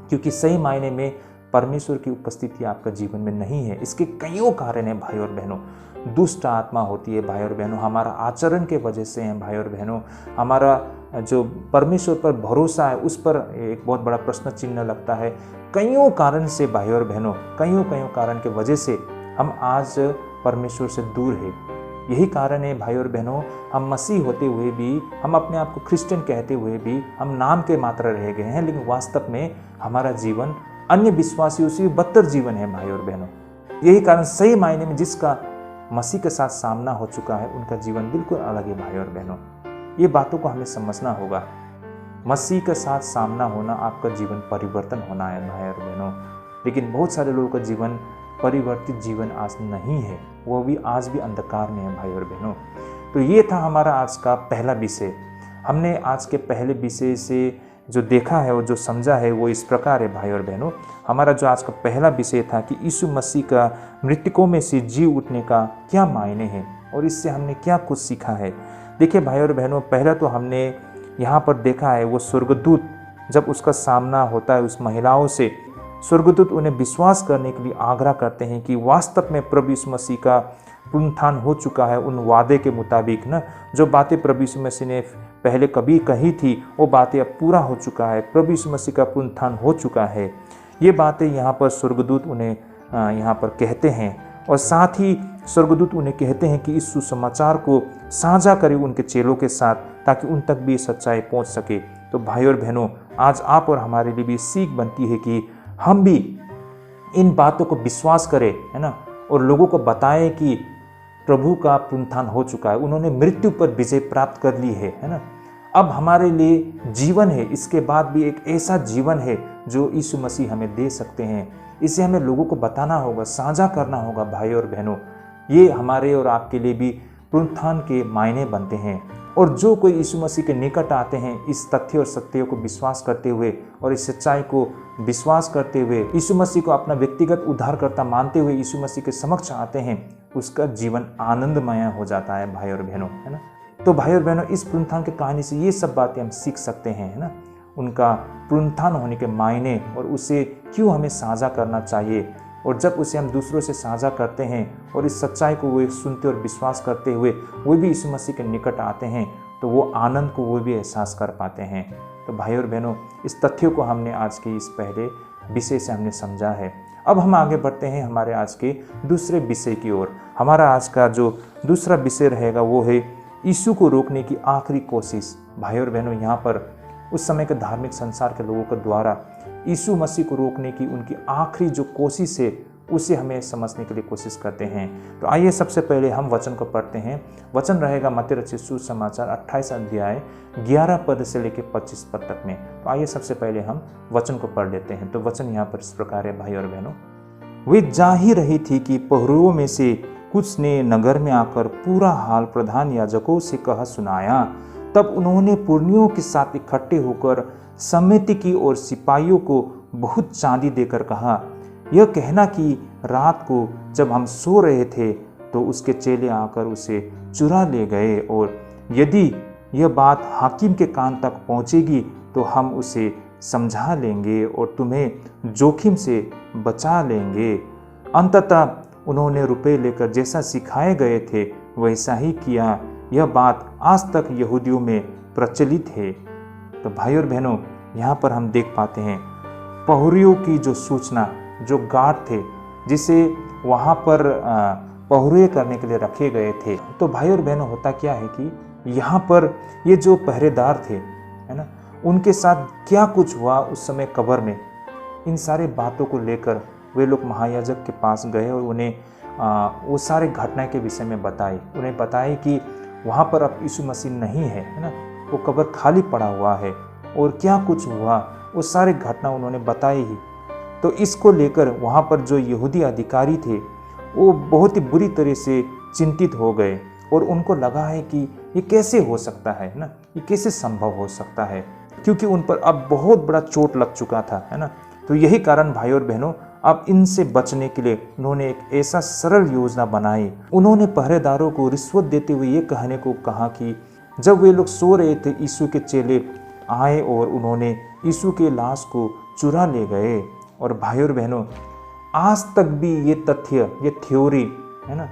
क्योंकि सही मायने में परमेश्वर की उपस्थिति आपका जीवन में नहीं है। इसके कईयों कारण हैं भाई और बहनों। दुष्ट आत्मा होती है भाई और बहनों, हमारा आचरण के वजह से हैं भाई और बहनों। हमारा जो परमेश्वर पर भरोसा है उस पर एक बहुत बड़ा प्रश्न चिन्ह लगता है। कईयों कारण से भाई और बहनों, कईयों कारण के वजह से हम आज परमेश्वर से दूर है। यही कारण है भाई और बहनों, हम मसीह होते हुए भी, हम अपने आप को क्रिश्चियन कहते हुए भी हम नाम के मात्र रह गए हैं, लेकिन वास्तव में हमारा जीवन अन्य विश्वासियों से भी बदतर जीवन है भाई और बहनों। यही कारण सही मायने में जिसका मसीह के साथ सामना हो चुका है उनका जीवन बिल्कुल अलग है भाई और बहनों। ये बातों को हमें समझना होगा। मसीह के साथ सामना होना आपका जीवन परिवर्तन होना है भाई और बहनों। लेकिन बहुत सारे लोगों का जीवन परिवर्तित जीवन आज नहीं है, वो भी आज भी अंधकार में है भाई और बहनों। तो ये था हमारा आज का पहला विषय। हमने आज के पहले विषय से जो देखा है और जो समझा है वो इस प्रकार है भाई और बहनों। हमारा जो आज का पहला विषय था कि यीशु मसीह का मृतकों में से जी उठने का क्या मायने हैं और इससे हमने क्या कुछ सीखा है। देखिए भाई और बहनों, पहला तो हमने यहाँ पर देखा है वो स्वर्गदूत जब उसका सामना होता है उस महिलाओं से, स्वर्गदूत उन्हें विश्वास करने के लिए आग्रह करते हैं कि वास्तव में प्रभु यीशु मसीह का पुनरुत्थान हो चुका है। उन वादे के मुताबिक ना, जो बातें प्रभु यीशु मसीह ने पहले कभी कही थी वो बातें अब पूरा हो चुका है, प्रभु यीशु मसीह का पुनरुत्थान हो चुका है। ये बातें यहाँ पर स्वर्गदूत उन्हें यहाँ पर कहते हैं और साथ ही स्वर्गदूत उन्हें कहते हैं कि इस सुसमाचार को साझा करें उनके चेलों के साथ ताकि उन तक भी सच्चाई पहुँच सके। तो भाई और बहनों, आज आप और हमारे लिए भी सीख बनती है कि हम भी इन बातों को विश्वास करें, है ना, और लोगों को बताएं कि प्रभु का पुनरुत्थान हो चुका है, उन्होंने मृत्यु पर विजय प्राप्त कर ली है ना। अब हमारे लिए जीवन है, इसके बाद भी एक ऐसा जीवन है जो यीशु मसीह हमें दे सकते हैं। इसे हमें लोगों को बताना होगा, साझा करना होगा भाई और बहनों। ये हमारे और आपके लिए भी पुनरुत्थान के मायने बनते हैं। और जो कोई यीशु मसीह के निकट आते हैं इस तथ्य और सत्यों को विश्वास करते हुए और इस सच्चाई को विश्वास करते हुए, यीशु मसीह को अपना व्यक्तिगत उद्धारकर्ता मानते हुए यीशु मसीह के समक्ष आते हैं, उसका जीवन आनंदमय हो जाता है भाई और बहनों, है ना। तो भाई और बहनों, इस पुनरुत्थान की कहानी से ये सब बातें हम सीख सकते हैं, है ना, उनका पुनरुत्थान होने के मायने और उसे क्यों हमें साझा करना चाहिए। और जब उसे हम दूसरों से साझा करते हैं और इस सच्चाई को वो सुनते और विश्वास करते हुए वो भी यीशु मसीह के निकट आते हैं तो वो आनंद को वो भी एहसास कर पाते हैं। तो भाई और बहनों, इस तथ्यों को हमने आज के इस पहले विषय से हमने समझा है। अब हम आगे बढ़ते हैं हमारे आज के दूसरे विषय की ओर। हमारा आज का जो दूसरा विषय रहेगा वो है यीशु को रोकने की आखिरी कोशिश। भाई और बहनों, यहाँ पर उस समय के धार्मिक संसार के लोगों के द्वारा यीशु मसीह को रोकने की उनकी आखिरी जो कोशिश है उसे हमें समझने के लिए कोशिश करते हैं। तो आइए सबसे पहले हम वचन को पढ़ते हैं। वचन रहेगा मत्ती रचित सुसमाचार 28 अध्याय 11 पद से लेकर 25 पद तक में। तो आइए सबसे पहले हम वचन को पढ़ लेते हैं। तो वचन यहाँ पर इस प्रकार है भाई और बहनों। वे जा ही रही थी कि पहरुओं में से कुछ ने नगर में आकर पूरा हाल प्रधान याजकों से कह सुनाया। तब उन्होंने पुरनियों के साथ इकट्ठे होकर समिति की और सिपाहियों को बहुत चांदी देकर कहा, यह कहना कि रात को जब हम सो रहे थे तो उसके चेले आकर उसे चुरा ले गए, और यदि यह बात हाकिम के कान तक पहुंचेगी तो हम उसे समझा लेंगे और तुम्हें जोखिम से बचा लेंगे। अंततः उन्होंने रुपए लेकर जैसा सिखाए गए थे वैसा ही किया। यह बात आज तक यहूदियों में प्रचलित है। तो भाई और बहनों, यहाँ पर हम देख पाते हैं पहरुओं की जो सूचना, जो गार्ड थे जिसे वहाँ पर पहरे करने के लिए रखे गए थे। तो भाई और बहनों, होता क्या है कि यहाँ पर ये जो पहरेदार थे, है ना, उनके साथ क्या कुछ हुआ उस समय कब्र में, इन सारे बातों को लेकर वे लोग महायाजक के पास गए और उन्हें वो सारे घटना के विषय में बताए। उन्हें बताए कि वहाँ पर अब यीशु मसीह नहीं है ना, वो कब्र खाली पड़ा हुआ है और क्या कुछ हुआ वो सारे घटना उन्होंने बताई ही। तो इसको लेकर वहाँ पर जो यहूदी अधिकारी थे वो बहुत ही बुरी तरह से चिंतित हो गए और उनको लगा है कि ये कैसे हो सकता है ना, ये कैसे संभव हो सकता है, क्योंकि उन पर अब बहुत बड़ा चोट लग चुका था, है ना। तो यही कारण भाई और बहनों, अब इनसे बचने के लिए उन्होंने एक ऐसा सरल योजना बनाई। उन्होंने पहरेदारों को रिश्वत देते हुए ये कहने को कहा कि जब वे लोग सो रहे थे यीशु के चेले आए और उन्होंने यीशु के लाश को चुरा ले गए। और भाई और बहनों, आज तक भी ये तथ्य, ये थ्योरी, है ना,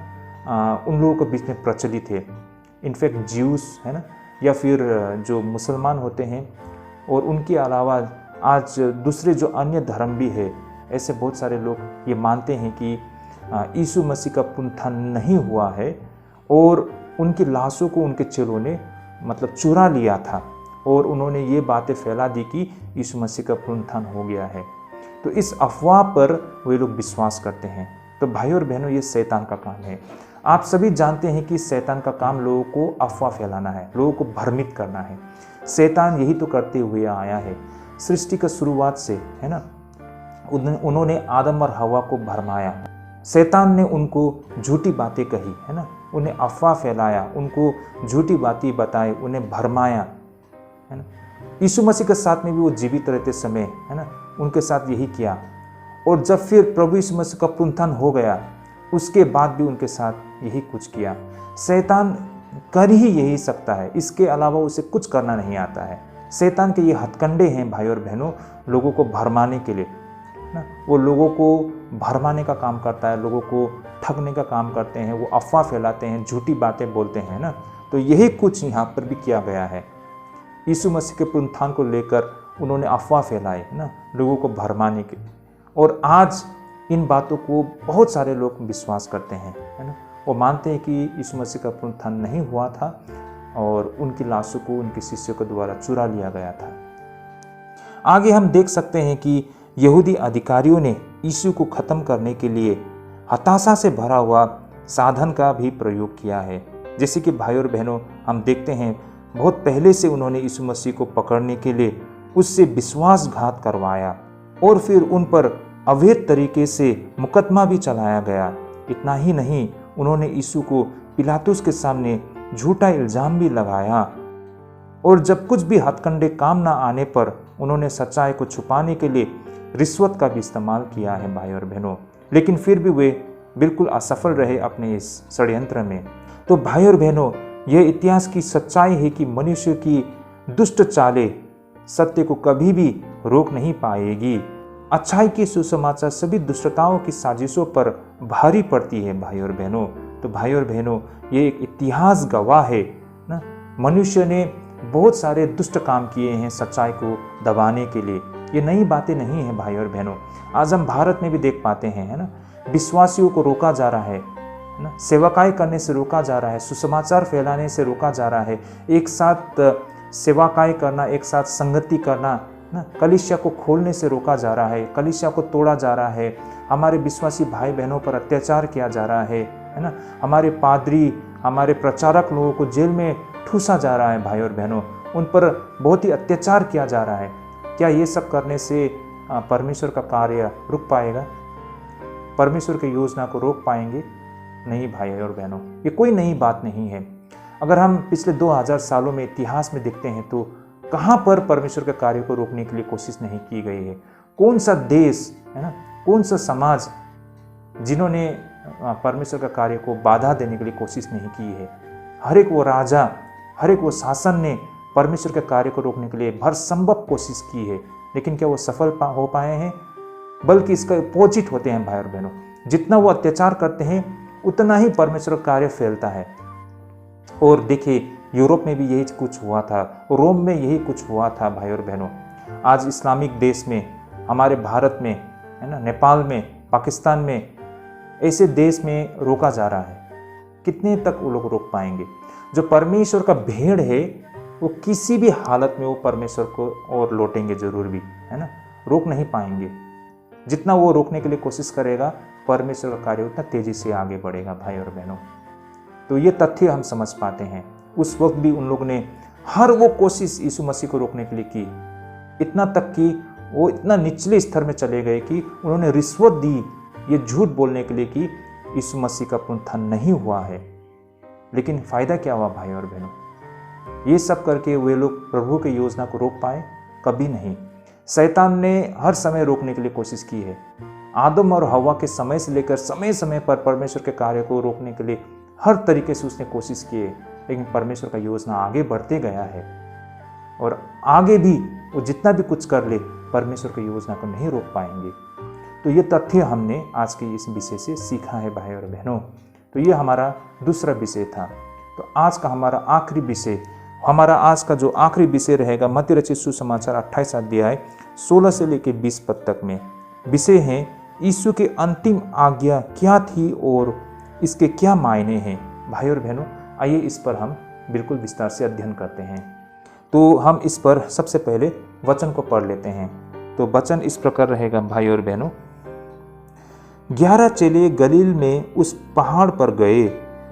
उन लोगों के बीच में प्रचलित है। इनफैक्ट ज्यूस, है ना, या फिर जो मुसलमान होते हैं और उनके अलावा आज दूसरे जो अन्य धर्म भी है, ऐसे बहुत सारे लोग ये मानते हैं कि यीशु मसीह का पुनरुत्थान नहीं हुआ है और उनकी लाशों को उनके चेलों ने मतलब चुरा लिया था और उन्होंने ये बातें फैला दी कि यीशु मसीह का पुनरुत्थान हो गया है। तो इस अफवाह पर वे लोग विश्वास करते हैं। तो भाई और बहनों, ये शैतान का काम है। आप सभी जानते हैं कि शैतान का काम लोगों को अफवाह फैलाना है, लोगों को भ्रमित करना है। शैतान यही तो करते हुए आया है सृष्टि का शुरुआत से, है ना। उन्होंने आदम और हवा को भरमाया, शैतान ने उनको झूठी बातें कही, है ना, उन्हें अफवाह फैलाया, उनको झूठी बातें बताई, उन्हें भरमाया, है ना। यीशु मसीह के साथ में भी वो जीवित रहते समय, है ना, उनके साथ यही किया। और जब फिर प्रभु यीशु मसीह का पुनरुत्थान हो गया, उसके बाद भी उनके साथ यही कुछ किया। शैतान कर ही यही सकता है, इसके अलावा उसे कुछ करना नहीं आता है। शैतान के ये हथकंडे हैं भाई और बहनों, लोगों को भरमाने के लिए ना, वो लोगों को भरमाने का काम करता है, लोगों को ठगने का काम करते हैं, वो अफवाह फैलाते हैं, झूठी बातें बोलते हैं ना। तो यही कुछ यहाँ पर भी किया गया है। यीशु मसीह के पुनरुत्थान को लेकर उन्होंने अफवाह फैलाई ना, लोगों को भरमाने के, और आज इन बातों को बहुत सारे लोग विश्वास करते हैं, है ना। वो मानते हैं कि यीशु मसीह का पुनरुत्थान नहीं हुआ था और उनकी लाशों को उनके शिष्यों के द्वारा चुरा लिया गया था। आगे हम देख सकते हैं कि यहूदी अधिकारियों ने यीशु को ख़त्म करने के लिए हताशा से भरा हुआ साधन का भी प्रयोग किया है। जैसे कि भाई और बहनों, हम देखते हैं बहुत पहले से उन्होंने यीशु मसीह को पकड़ने के लिए उससे विश्वासघात करवाया और फिर उन पर अवैध तरीके से मुकदमा भी चलाया गया। इतना ही नहीं, उन्होंने यीशु को पिलातुस के सामने झूठा इल्जाम भी लगाया, और जब कुछ भी हथकंडे काम ना आने पर उन्होंने सच्चाई को छुपाने के लिए रिश्वत का भी इस्तेमाल किया है भाई और बहनों। लेकिन फिर भी वे बिल्कुल असफल रहे अपने इस षड्यंत्र में। तो भाई और बहनों, यह इतिहास की सच्चाई है कि मनुष्य की दुष्ट चालें सत्य को कभी भी रोक नहीं पाएगी। अच्छाई की सुसमाचार सभी दुष्टताओं की साजिशों पर भारी पड़ती है भाई और बहनों। तो भाई और बहनों, ये एक इतिहास गवाह है ना, मनुष्य ने बहुत सारे दुष्ट काम किए हैं सच्चाई को दबाने के लिए। ये नई बातें नहीं हैं भाई और बहनों। आज हम भारत में भी देख पाते हैं, है ना, विश्वासियों को रोका जा रहा है ना, सेवाकाई करने से रोका जा रहा है, सुसमाचार फैलाने से रोका जा रहा है, एक साथ सेवाकाई करना, एक साथ संगति करना ना, कलीसिया को खोलने से रोका जा रहा है, कलीसिया को तोड़ा जा रहा है, हमारे विश्वासी भाई बहनों पर अत्याचार किया जा रहा है ना, हमारे पादरी, हमारे प्रचारक लोगों को जेल में ठूसा जा रहा है भाई और बहनों, उन पर बहुत ही अत्याचार किया जा रहा है। क्या ये सब करने से परमेश्वर का कार्य रुक पाएगा? परमेश्वर की योजना को रोक पाएंगे? नहीं भाई और बहनों, ये कोई नई बात नहीं है। अगर हम पिछले 2000 सालों में इतिहास में देखते हैं तो कहाँ पर परमेश्वर के कार्य को रोकने के लिए कोशिश नहीं की गई है? कौन सा देश, है ना, कौन सा समाज जिन्होंने परमेश्वर का कार्य को बाधा देने के लिए कोशिश नहीं की है? हर एक वो राजा, हर एक वो शासन ने परमेश्वर के कार्य को रोकने के लिए भरसंभव कोशिश की है, लेकिन क्या वो सफल हो पाए हैं? बल्कि इसका अपोजिट होते हैं भाई और बहनों। जितना वो अत्याचार करते हैं उतना ही परमेश्वर का कार्य फैलता है। और देखिए, यूरोप में भी यही कुछ हुआ था, रोम में यही कुछ हुआ था भाई और बहनों। आज इस्लामिक देश में, हमारे भारत में, है ना, नेपाल में, पाकिस्तान में, ऐसे देश में रोका जा रहा है। कितने तक वो लोग रोक पाएंगे? जो परमेश्वर का भेड़ है वो किसी भी हालत में वो परमेश्वर को और लौटेंगे जरूर भी, है ना, रोक नहीं पाएंगे। जितना वो रोकने के लिए कोशिश करेगा, परमेश्वर का कार्य उतना तेजी से आगे बढ़ेगा भाई और बहनों। तो ये तथ्य हम समझ पाते हैं। उस वक्त भी उन लोगों ने हर वो कोशिश यीशु मसीह को रोकने के लिए की, इतना तक कि वो इतना निचले स्तर में चले गए कि उन्होंने रिश्वत दी ये झूठ बोलने के लिए कि यीशु मसीह का पुनरुत्थान नहीं हुआ है। लेकिन फायदा क्या हुआ भाई और बहनों? ये सब करके वे लोग प्रभु की योजना को रोक पाए? कभी नहीं। शैतान ने हर समय रोकने के लिए कोशिश की है। आदम और हवा के समय से लेकर समय समय पर परमेश्वर के कार्य को रोकने के लिए हर तरीके से उसने कोशिश की है, लेकिन परमेश्वर का योजना आगे बढ़ते गया है। और आगे भी वो जितना भी कुछ कर ले, परमेश्वर की योजना को नहीं रोक पाएंगे। तो ये तथ्य हमने आज के इस विषय से सीखा है भाई और बहनों। तो ये हमारा दूसरा विषय था। तो आज का हमारा आखिरी विषय, हमारा आज का जो आखिरी विषय रहेगा मत्ती रचित सुसमाचार 28 अध्याय 16 से लेकर 20 पद तक में। विषय है यीशु की अंतिम आज्ञा क्या थी और इसके क्या मायने हैं। भाई और बहनों, आइए इस पर हम बिल्कुल विस्तार से अध्ययन करते हैं। तो हम इस पर सबसे पहले वचन को पढ़ लेते हैं। तो वचन इस प्रकार रहेगा भाई और बहनों। 11 चेले गलील में उस पहाड़ पर गए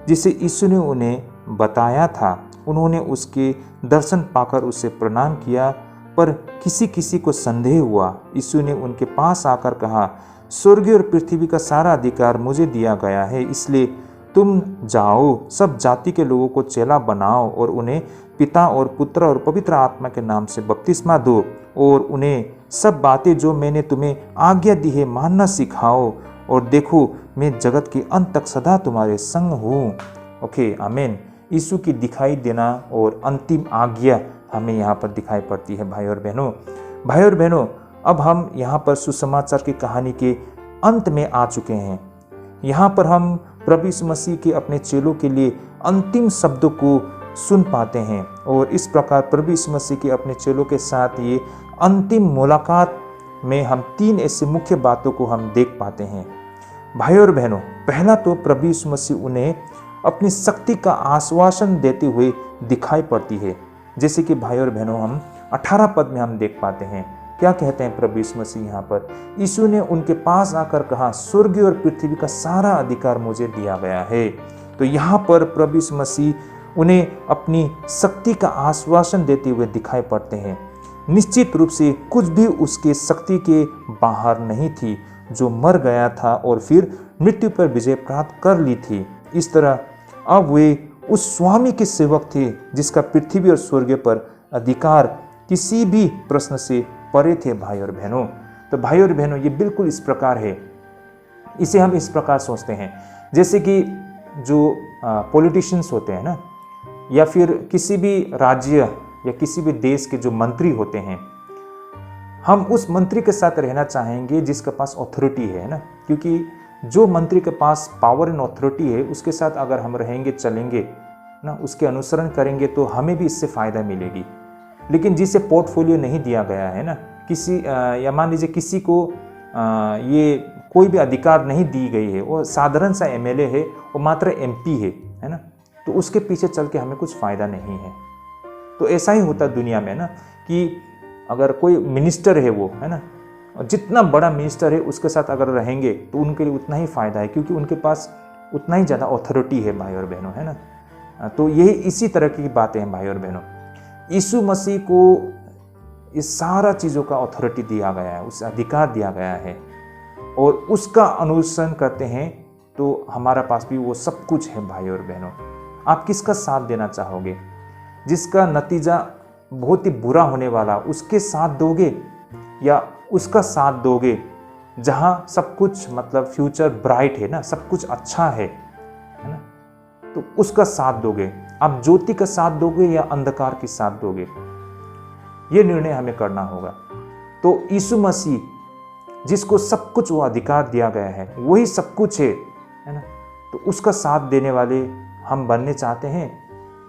जिसे यीशु ने उन्हें बताया था। उन्होंने उसके दर्शन पाकर उससे प्रणाम किया, पर किसी किसी को संदेह हुआ। यीशु ने उनके पास आकर कहा, स्वर्ग और पृथ्वी का सारा अधिकार मुझे दिया गया है, इसलिए तुम जाओ, सब जाति के लोगों को चेला बनाओ और उन्हें पिता और पुत्र और पवित्र आत्मा के नाम से बपतिस्मा दो और उन्हें सब बातें जो मैंने तुम्हें आज्ञा दी है मानना सिखाओ, और देखो मैं जगत के अंत तक सदा तुम्हारे संग हूँ। ओके, आमीन। यीशु की दिखाई देना और अंतिम आज्ञा हमें यहाँ पर दिखाई पड़ती है भाई और बहनों। भाई और बहनों, अब हम यहाँ पर सुसमाचार की कहानी के अंत में आ चुके हैं। यहाँ पर हम प्रभु यीशु मसीह के अपने चेलों के लिए अंतिम शब्दों को सुन पाते हैं, और इस प्रकार प्रभु यीशु मसीह के अपने चेलों के साथ ये अंतिम मुलाकात में हम 3 ऐसे मुख्य बातों को हम देख पाते हैं। भाई और बहनों, पहला तो प्रभु यीशु मसीह उन्हें अपनी शक्ति का आश्वासन देते हुए दिखाई पड़ती है। जैसे कि भाई और बहनों, हम 18 पद में हम देख पाते हैं क्या कहते हैं प्रभु यीशु मसीह यहाँ पर। यीशु ने उनके पास आकर कहा, स्वर्ग और पृथ्वी का सारा अधिकार मुझे दिया गया है। तो यहाँ पर प्रभु यीशु मसीह उन्हें अपनी शक्ति का आश्वासन देते हुए दिखाई पड़ते हैं। निश्चित रूप से कुछ भी उसके शक्ति के बाहर नहीं थी, जो मर गया था और फिर मृत्यु पर विजय प्राप्त कर ली थी। इस तरह अब वे उस स्वामी के सेवक थे जिसका पृथ्वी और स्वर्ग पर अधिकार किसी भी प्रश्न से परे थे। भाई और बहनों, तो भाई और बहनों, ये बिल्कुल इस प्रकार है। इसे हम इस प्रकार सोचते हैं जैसे कि जो पॉलिटिशियंस होते हैं ना, या फिर किसी भी राज्य या किसी भी देश के जो मंत्री होते हैं, हम उस मंत्री के साथ रहना चाहेंगे जिसके पास अथॉरिटी है ना, क्योंकि जो मंत्री के पास पावर एंड अथॉरिटी है उसके साथ अगर हम रहेंगे, चलेंगे ना, उसके अनुसरण करेंगे तो हमें भी इससे फ़ायदा मिलेगी। लेकिन जिसे पोर्टफोलियो नहीं दिया गया है ना, किसी या मान लीजिए किसी को ये कोई भी अधिकार नहीं दी गई है, वो साधारण सा एमएलए है, वो मात्र एमपी है ना, तो उसके पीछे चल के हमें कुछ फ़ायदा नहीं है। तो ऐसा ही होता दुनिया में ना, कि अगर कोई मिनिस्टर है वो, है ना, जितना बड़ा मिनिस्टर है उसके साथ अगर रहेंगे तो उनके लिए उतना ही फ़ायदा है, क्योंकि उनके पास उतना ही ज़्यादा अथॉरिटी है भाई और बहनों, है ना। तो यही इसी तरह की बातें हैं भाई और बहनों। यीशु मसीह को इस सारा चीज़ों का अथॉरिटी दिया गया है, उस अधिकार दिया गया है, और उसका अनुसरण करते हैं तो हमारा पास भी वो सब कुछ है। भाई और बहनों, आप किसका साथ देना चाहोगे? जिसका नतीजा बहुत ही बुरा होने वाला, उसके साथ दोगे, या उसका साथ दोगे जहाँ सब कुछ मतलब फ्यूचर ब्राइट है ना, सब कुछ अच्छा है ना, तो उसका साथ दोगे? आप ज्योति का साथ दोगे या अंधकार के साथ दोगे? ये निर्णय हमें करना होगा। तो यीशु मसीह जिसको सब कुछ वो अधिकार दिया गया है, वही सब कुछ है ना, तो उसका साथ देने वाले हम बनने चाहते हैं,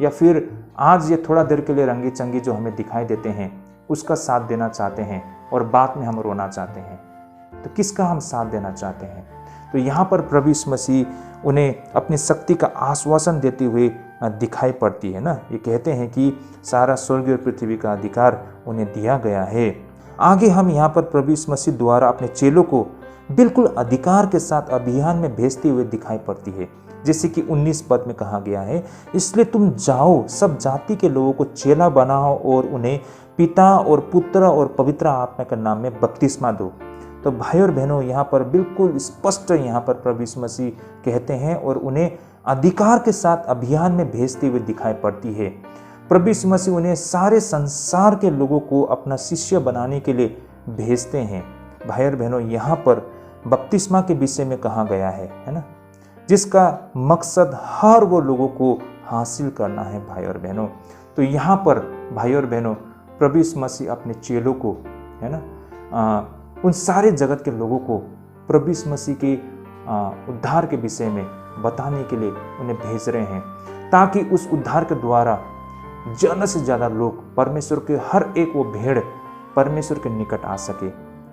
या फिर आज ये थोड़ा देर के लिए रंगी चंगी जो हमें दिखाई देते हैं उसका साथ देना चाहते हैं और बाद में हम रोना चाहते हैं? तो किसका हम साथ देना चाहते हैं? तो यहाँ पर प्रभु यीशु मसीह उन्हें अपनी शक्ति का आश्वासन देते हुए दिखाई पड़ती है ना। ये कहते हैं कि सारा स्वर्ग और पृथ्वी का अधिकार उन्हें दिया गया है। आगे हम यहाँ पर प्रभु यीशु मसीह द्वारा अपने चेलों को बिल्कुल अधिकार के साथ अभियान में भेजते हुए दिखाई पड़ती है, जैसे कि 19 पद में कहा गया है, इसलिए तुम जाओ, सब जाति के लोगों को चेला बनाओ और उन्हें पिता और पुत्र और पवित्र आत्मा के नाम में बपतिस्मा दो। तो भाई और बहनों, यहाँ पर बिल्कुल स्पष्ट यहाँ पर प्रभु यीशु मसीह कहते हैं और उन्हें अधिकार के साथ अभियान में भेजते हुए दिखाई पड़ती है। प्रभु यीशु मसीह उन्हें सारे संसार के लोगों को अपना शिष्य बनाने के लिए भेजते हैं। भाई और बहनों, यहाँ पर बपतिस्मा के विषय में कहा गया है ना, जिसका मकसद हर वो लोगों को हासिल करना है। भाई और बहनों, तो यहाँ पर भाई और बहनों, प्रभु यीशु मसीह अपने चेलों को, है ना, उन सारे जगत के लोगों को प्रभु यीशु मसीह के उद्धार के विषय में बताने के लिए उन्हें भेज रहे हैं, ताकि उस उद्धार के द्वारा ज़्यादा से ज़्यादा लोग परमेश्वर के हर एक वो भेड़ परमेश्वर के निकट आ सके।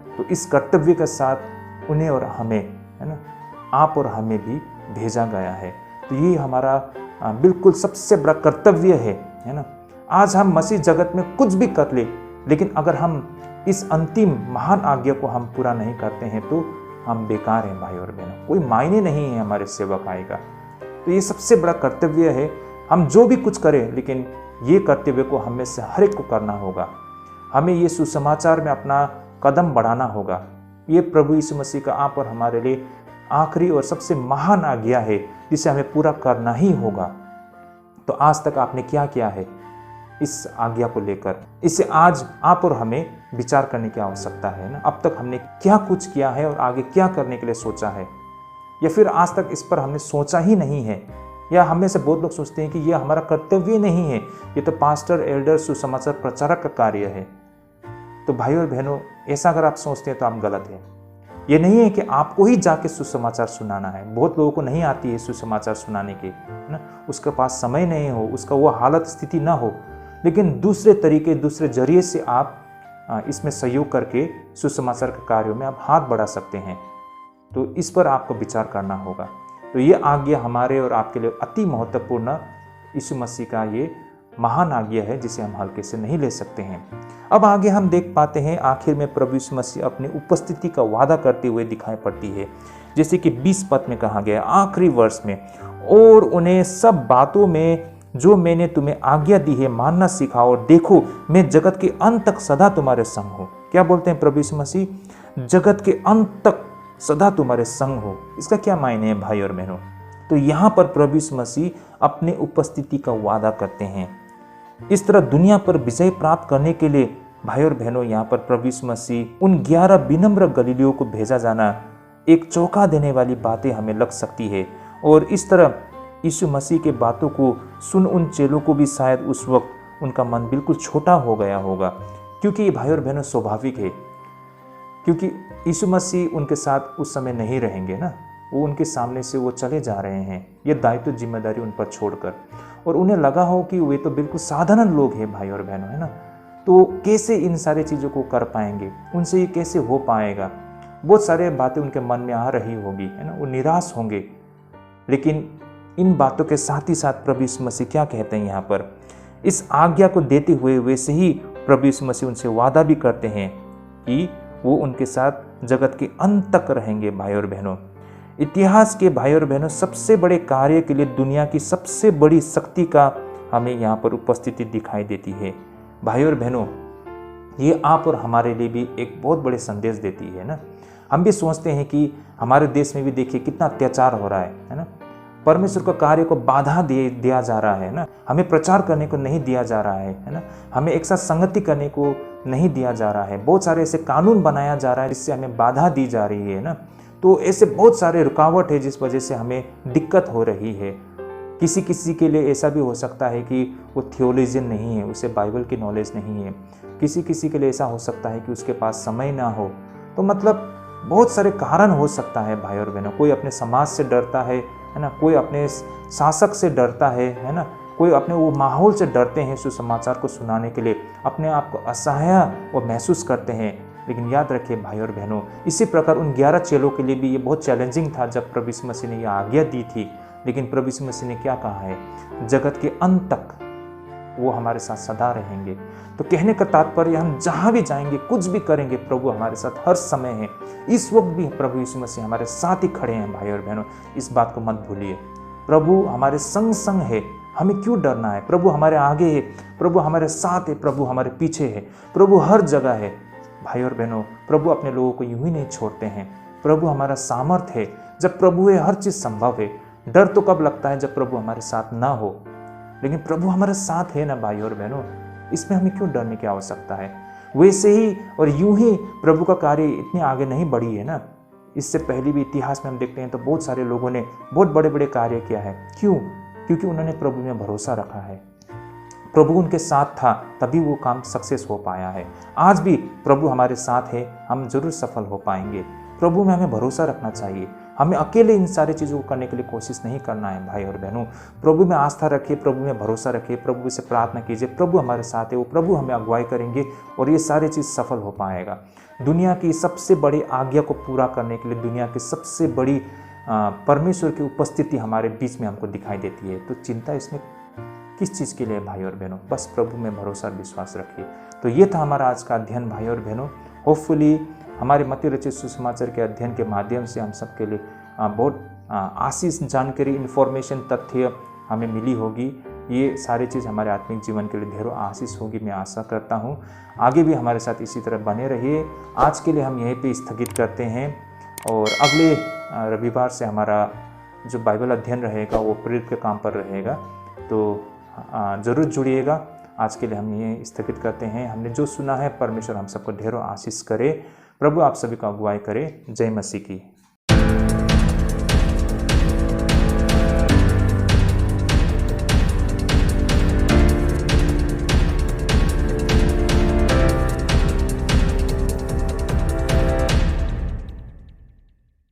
तो इस कर्तव्य के साथ उन्हें और हमें, है ना, आप और हमें भी भेजा गया है। तो ये हमारा बिल्कुल सबसे बड़ा कर्तव्य है ना। आज हम मसीह जगत में कुछ भी कर ले, लेकिन अगर हम इस अंतिम महान आज्ञा को हम पूरा नहीं करते हैं तो हम बेकार हैं। भाई और बहनों, कोई मायने नहीं है हमारे सेवकाई का। तो ये सबसे बड़ा कर्तव्य है। हम जो भी कुछ करें, लेकिन ये कर्तव्य को हमें से हर एक को करना होगा। हमें ये सुसमाचार में अपना कदम बढ़ाना होगा। ये प्रभु यीशु मसीह का आप और हमारे लिए आखिरी और सबसे महान आज्ञा है, जिसे हमें पूरा करना ही होगा। तो आज तक आपने क्या किया है? इस आज्ञा को लेकर। इससे आज आप और हमें विचार करने की आवश्यकता है ना। अब तक हमने क्या कुछ किया है और आगे क्या करने के लिए सोचा है, या फिर आज तक इस पर हमने सोचा ही नहीं है, या हम में से बहुत लोग सोचते हैं कि यह हमारा कर्तव्य नहीं है, ये तो पास्टर, एल्डर, सुसमाचार प्रचारक का कार्य है। तो भाइयों और बहनों, ऐसा अगर आप सोचते हैं तो आप गलत हैं। ये नहीं है कि आपको ही जाके सुसमाचार सुनाना है। बहुत लोगों को नहीं आती है सुसमाचार सुनाने की, है ना, उसके पास समय नहीं हो, उसका वो हालत स्थिति ना हो, लेकिन दूसरे तरीके, दूसरे जरिए से आप इसमें सहयोग करके सुसमाचार के कार्यों में आप हाथ बढ़ा सकते हैं। तो इस पर आपको विचार करना होगा। तो ये आज्ञा हमारे और आपके लिए अति महत्वपूर्ण यीशु मसीह का ये महान आज्ञा है, जिसे हम हल्के से नहीं ले सकते हैं। अब आगे हम देख पाते हैं, आखिर में प्रभु यीशु मसीह अपनी उपस्थिति का वादा करते हुए दिखाई पड़ती है। जैसे कि 20 पद में कहा गया आखिरी वर्ष में, और उन्हें सब बातों में जो मैंने तुम्हें आज्ञा दी है मानना सिखाओ, और देखो मैं जगत के अंत तक सदा तुम्हारे संग हूँ। क्या बोलते हैं प्रभु यीशु मसीह? जगत के अंत तक सदा तुम्हारे संग हो। इसका क्या मायने है भाई और बहनों? तो यहाँ पर प्रभु यीशु मसीह अपने उपस्थिति का वादा करते हैं। इस तरह दुनिया पर विजय प्राप्त करने के लिए भाई और बहनों, यहाँ पर प्रभु यीशु मसीह उन 11 विनम्र गलीलियों को भेजा जाना एक चौंका देने वाली बातें हमें लग सकती है। और इस तरह यीशु मसीह के बातों को सुन उन चेलों को भी शायद उस वक्त उनका मन बिल्कुल छोटा हो गया होगा, क्योंकि ये भाई और बहनों स्वाभाविक है, क्योंकि यीशु मसीह उनके साथ उस समय नहीं रहेंगे ना, वो उनके सामने से वो चले जा रहे हैं, ये दायित्व जिम्मेदारी उन पर छोड़कर। और उन्हें लगा हो कि वे तो बिल्कुल साधारण लोग हैं भाई और बहनों, है ना, तो कैसे इन सारी चीज़ों को कर पाएंगे, उनसे ये कैसे हो पाएगा। बहुत सारे बातें उनके मन में आ रही होगी, है ना, वो निराश होंगे। लेकिन इन बातों के साथ ही साथ प्रभु यीशु मसीह क्या कहते हैं यहाँ पर, इस आज्ञा को देते हुए वैसे ही प्रभु यीशु मसीह उनसे वादा भी करते हैं कि वो उनके साथ जगत के अंत तक रहेंगे। भाई और बहनों, इतिहास के भाई और बहनों सबसे बड़े कार्य के लिए दुनिया की सबसे बड़ी शक्ति का हमें यहाँ पर उपस्थिति दिखाई देती है। भाई और बहनों, ये आप और हमारे लिए भी एक बहुत बड़े संदेश देती है ना। हम भी सोचते हैं कि हमारे देश में भी देखिए कितना अत्याचार हो रहा है ना, परमेश्वर का कार्य को बाधा दिया जा रहा है ना, हमें प्रचार करने को नहीं दिया जा रहा है ना, हमें एक साथ संगति करने को नहीं दिया जा रहा है। बहुत सारे ऐसे कानून बनाया जा रहा है जिससे हमें बाधा दी जा रही है ना। तो ऐसे बहुत सारे रुकावट है जिस वजह से हमें दिक्कत हो रही है। किसी किसी के लिए ऐसा भी हो सकता है कि वो थियोलॉजियन नहीं है, उसे बाइबल की नॉलेज नहीं है। किसी किसी के लिए ऐसा हो सकता है कि उसके पास समय ना हो। तो मतलब बहुत सारे कारण हो सकता है भाई और बहनों। कोई अपने समाज से डरता है ना, कोई अपने शासक से डरता है ना, कोई अपने वो माहौल से डरते हैं सुसमाचार को सुनाने के लिए, अपने आप को असहाय वो महसूस करते हैं। लेकिन याद रखिए भाई और बहनों, इसी प्रकार उन 11 चेलों के लिए भी ये बहुत चैलेंजिंग था जब प्रभु यीशु मसीह ने ये आज्ञा दी थी। लेकिन प्रभु यीशु मसीह ने क्या कहा है, जगत के अंत तक वो हमारे साथ सदा रहेंगे। तो कहने का तात्पर्य, हम जहाँ भी जाएंगे, कुछ भी करेंगे, प्रभु हमारे साथ हर समय है। इस वक्त भी प्रभु यीशु मसीह हमारे साथ ही खड़े हैं भाई और बहनों, इस बात को मत भूलिए। प्रभु हमारे संग संग है, हमें क्यों डरना है। प्रभु हमारे आगे है, प्रभु हमारे साथ है, प्रभु हमारे पीछे है, प्रभु हर जगह है। भाई और बहनों, प्रभु अपने लोगों को यूं ही नहीं छोड़ते हैं। प्रभु हमारा सामर्थ्य है, जब प्रभु है हर चीज़ संभव है। डर तो कब लगता है, जब प्रभु हमारे साथ ना हो। लेकिन प्रभु हमारे साथ है ना भाई और बहनों, इसमें हमें क्यों डरने की आवश्यकता है। वैसे ही और यूं ही प्रभु का कार्य इतने आगे नहीं बढ़ी है ना। इससे पहले भी इतिहास में हम देखते हैं तो बहुत सारे लोगों ने बहुत बड़े बड़े कार्य किया है। क्यों? क्योंकि उन्होंने प्रभु में भरोसा रखा है। प्रभु उनके साथ था, तभी वो काम सक्सेस हो पाया है। आज भी प्रभु हमारे साथ है, हम जरूर सफल हो पाएंगे। प्रभु में हमें भरोसा रखना चाहिए। हमें अकेले इन सारी चीज़ों को करने के लिए कोशिश नहीं करना है भाई और बहनों। प्रभु में आस्था रखिए, प्रभु में भरोसा रखिए, प्रभु से प्रार्थना कीजिए। प्रभु हमारे साथ है, वो प्रभु हमें अगुवाई करेंगे और ये सारी चीज़ सफल हो पाएगा। दुनिया की सबसे बड़ी आज्ञा को पूरा करने के लिए दुनिया की सबसे बड़ी परमेश्वर की उपस्थिति हमारे बीच में हमको दिखाई देती है। तो चिंता इसमें किस चीज़ के लिए भाई और बहनों, बस प्रभु में भरोसा और विश्वास रखिए। तो ये था हमारा आज का अध्ययन भाई और बहनों। होपफुली हमारे मत्ती रचित सुसमाचार के अध्ययन के माध्यम से हम सबके लिए बहुत आशीष, जानकारी, इन्फॉर्मेशन, तथ्य हमें मिली होगी। ये सारी चीज़ हमारे आत्मिक जीवन के लिए ढेरों आशीष होगी, मैं आशा करता हूँ। आगे भी हमारे साथ इसी तरह बने रहिए। आज के लिए हम यहीं पे स्थगित करते हैं और अगले रविवार से हमारा जो बाइबल अध्ययन रहेगा वो प्रेरित के काम पर रहेगा। तो ज़रूर जुड़िएगा आज के लिए हम ये स्थगित करते हैं। हमने जो सुना है, परमेश्वर हम सबको ढेरों आशीष करे। प्रभु आप सभी को अगुवाई करे। जय मसीह की।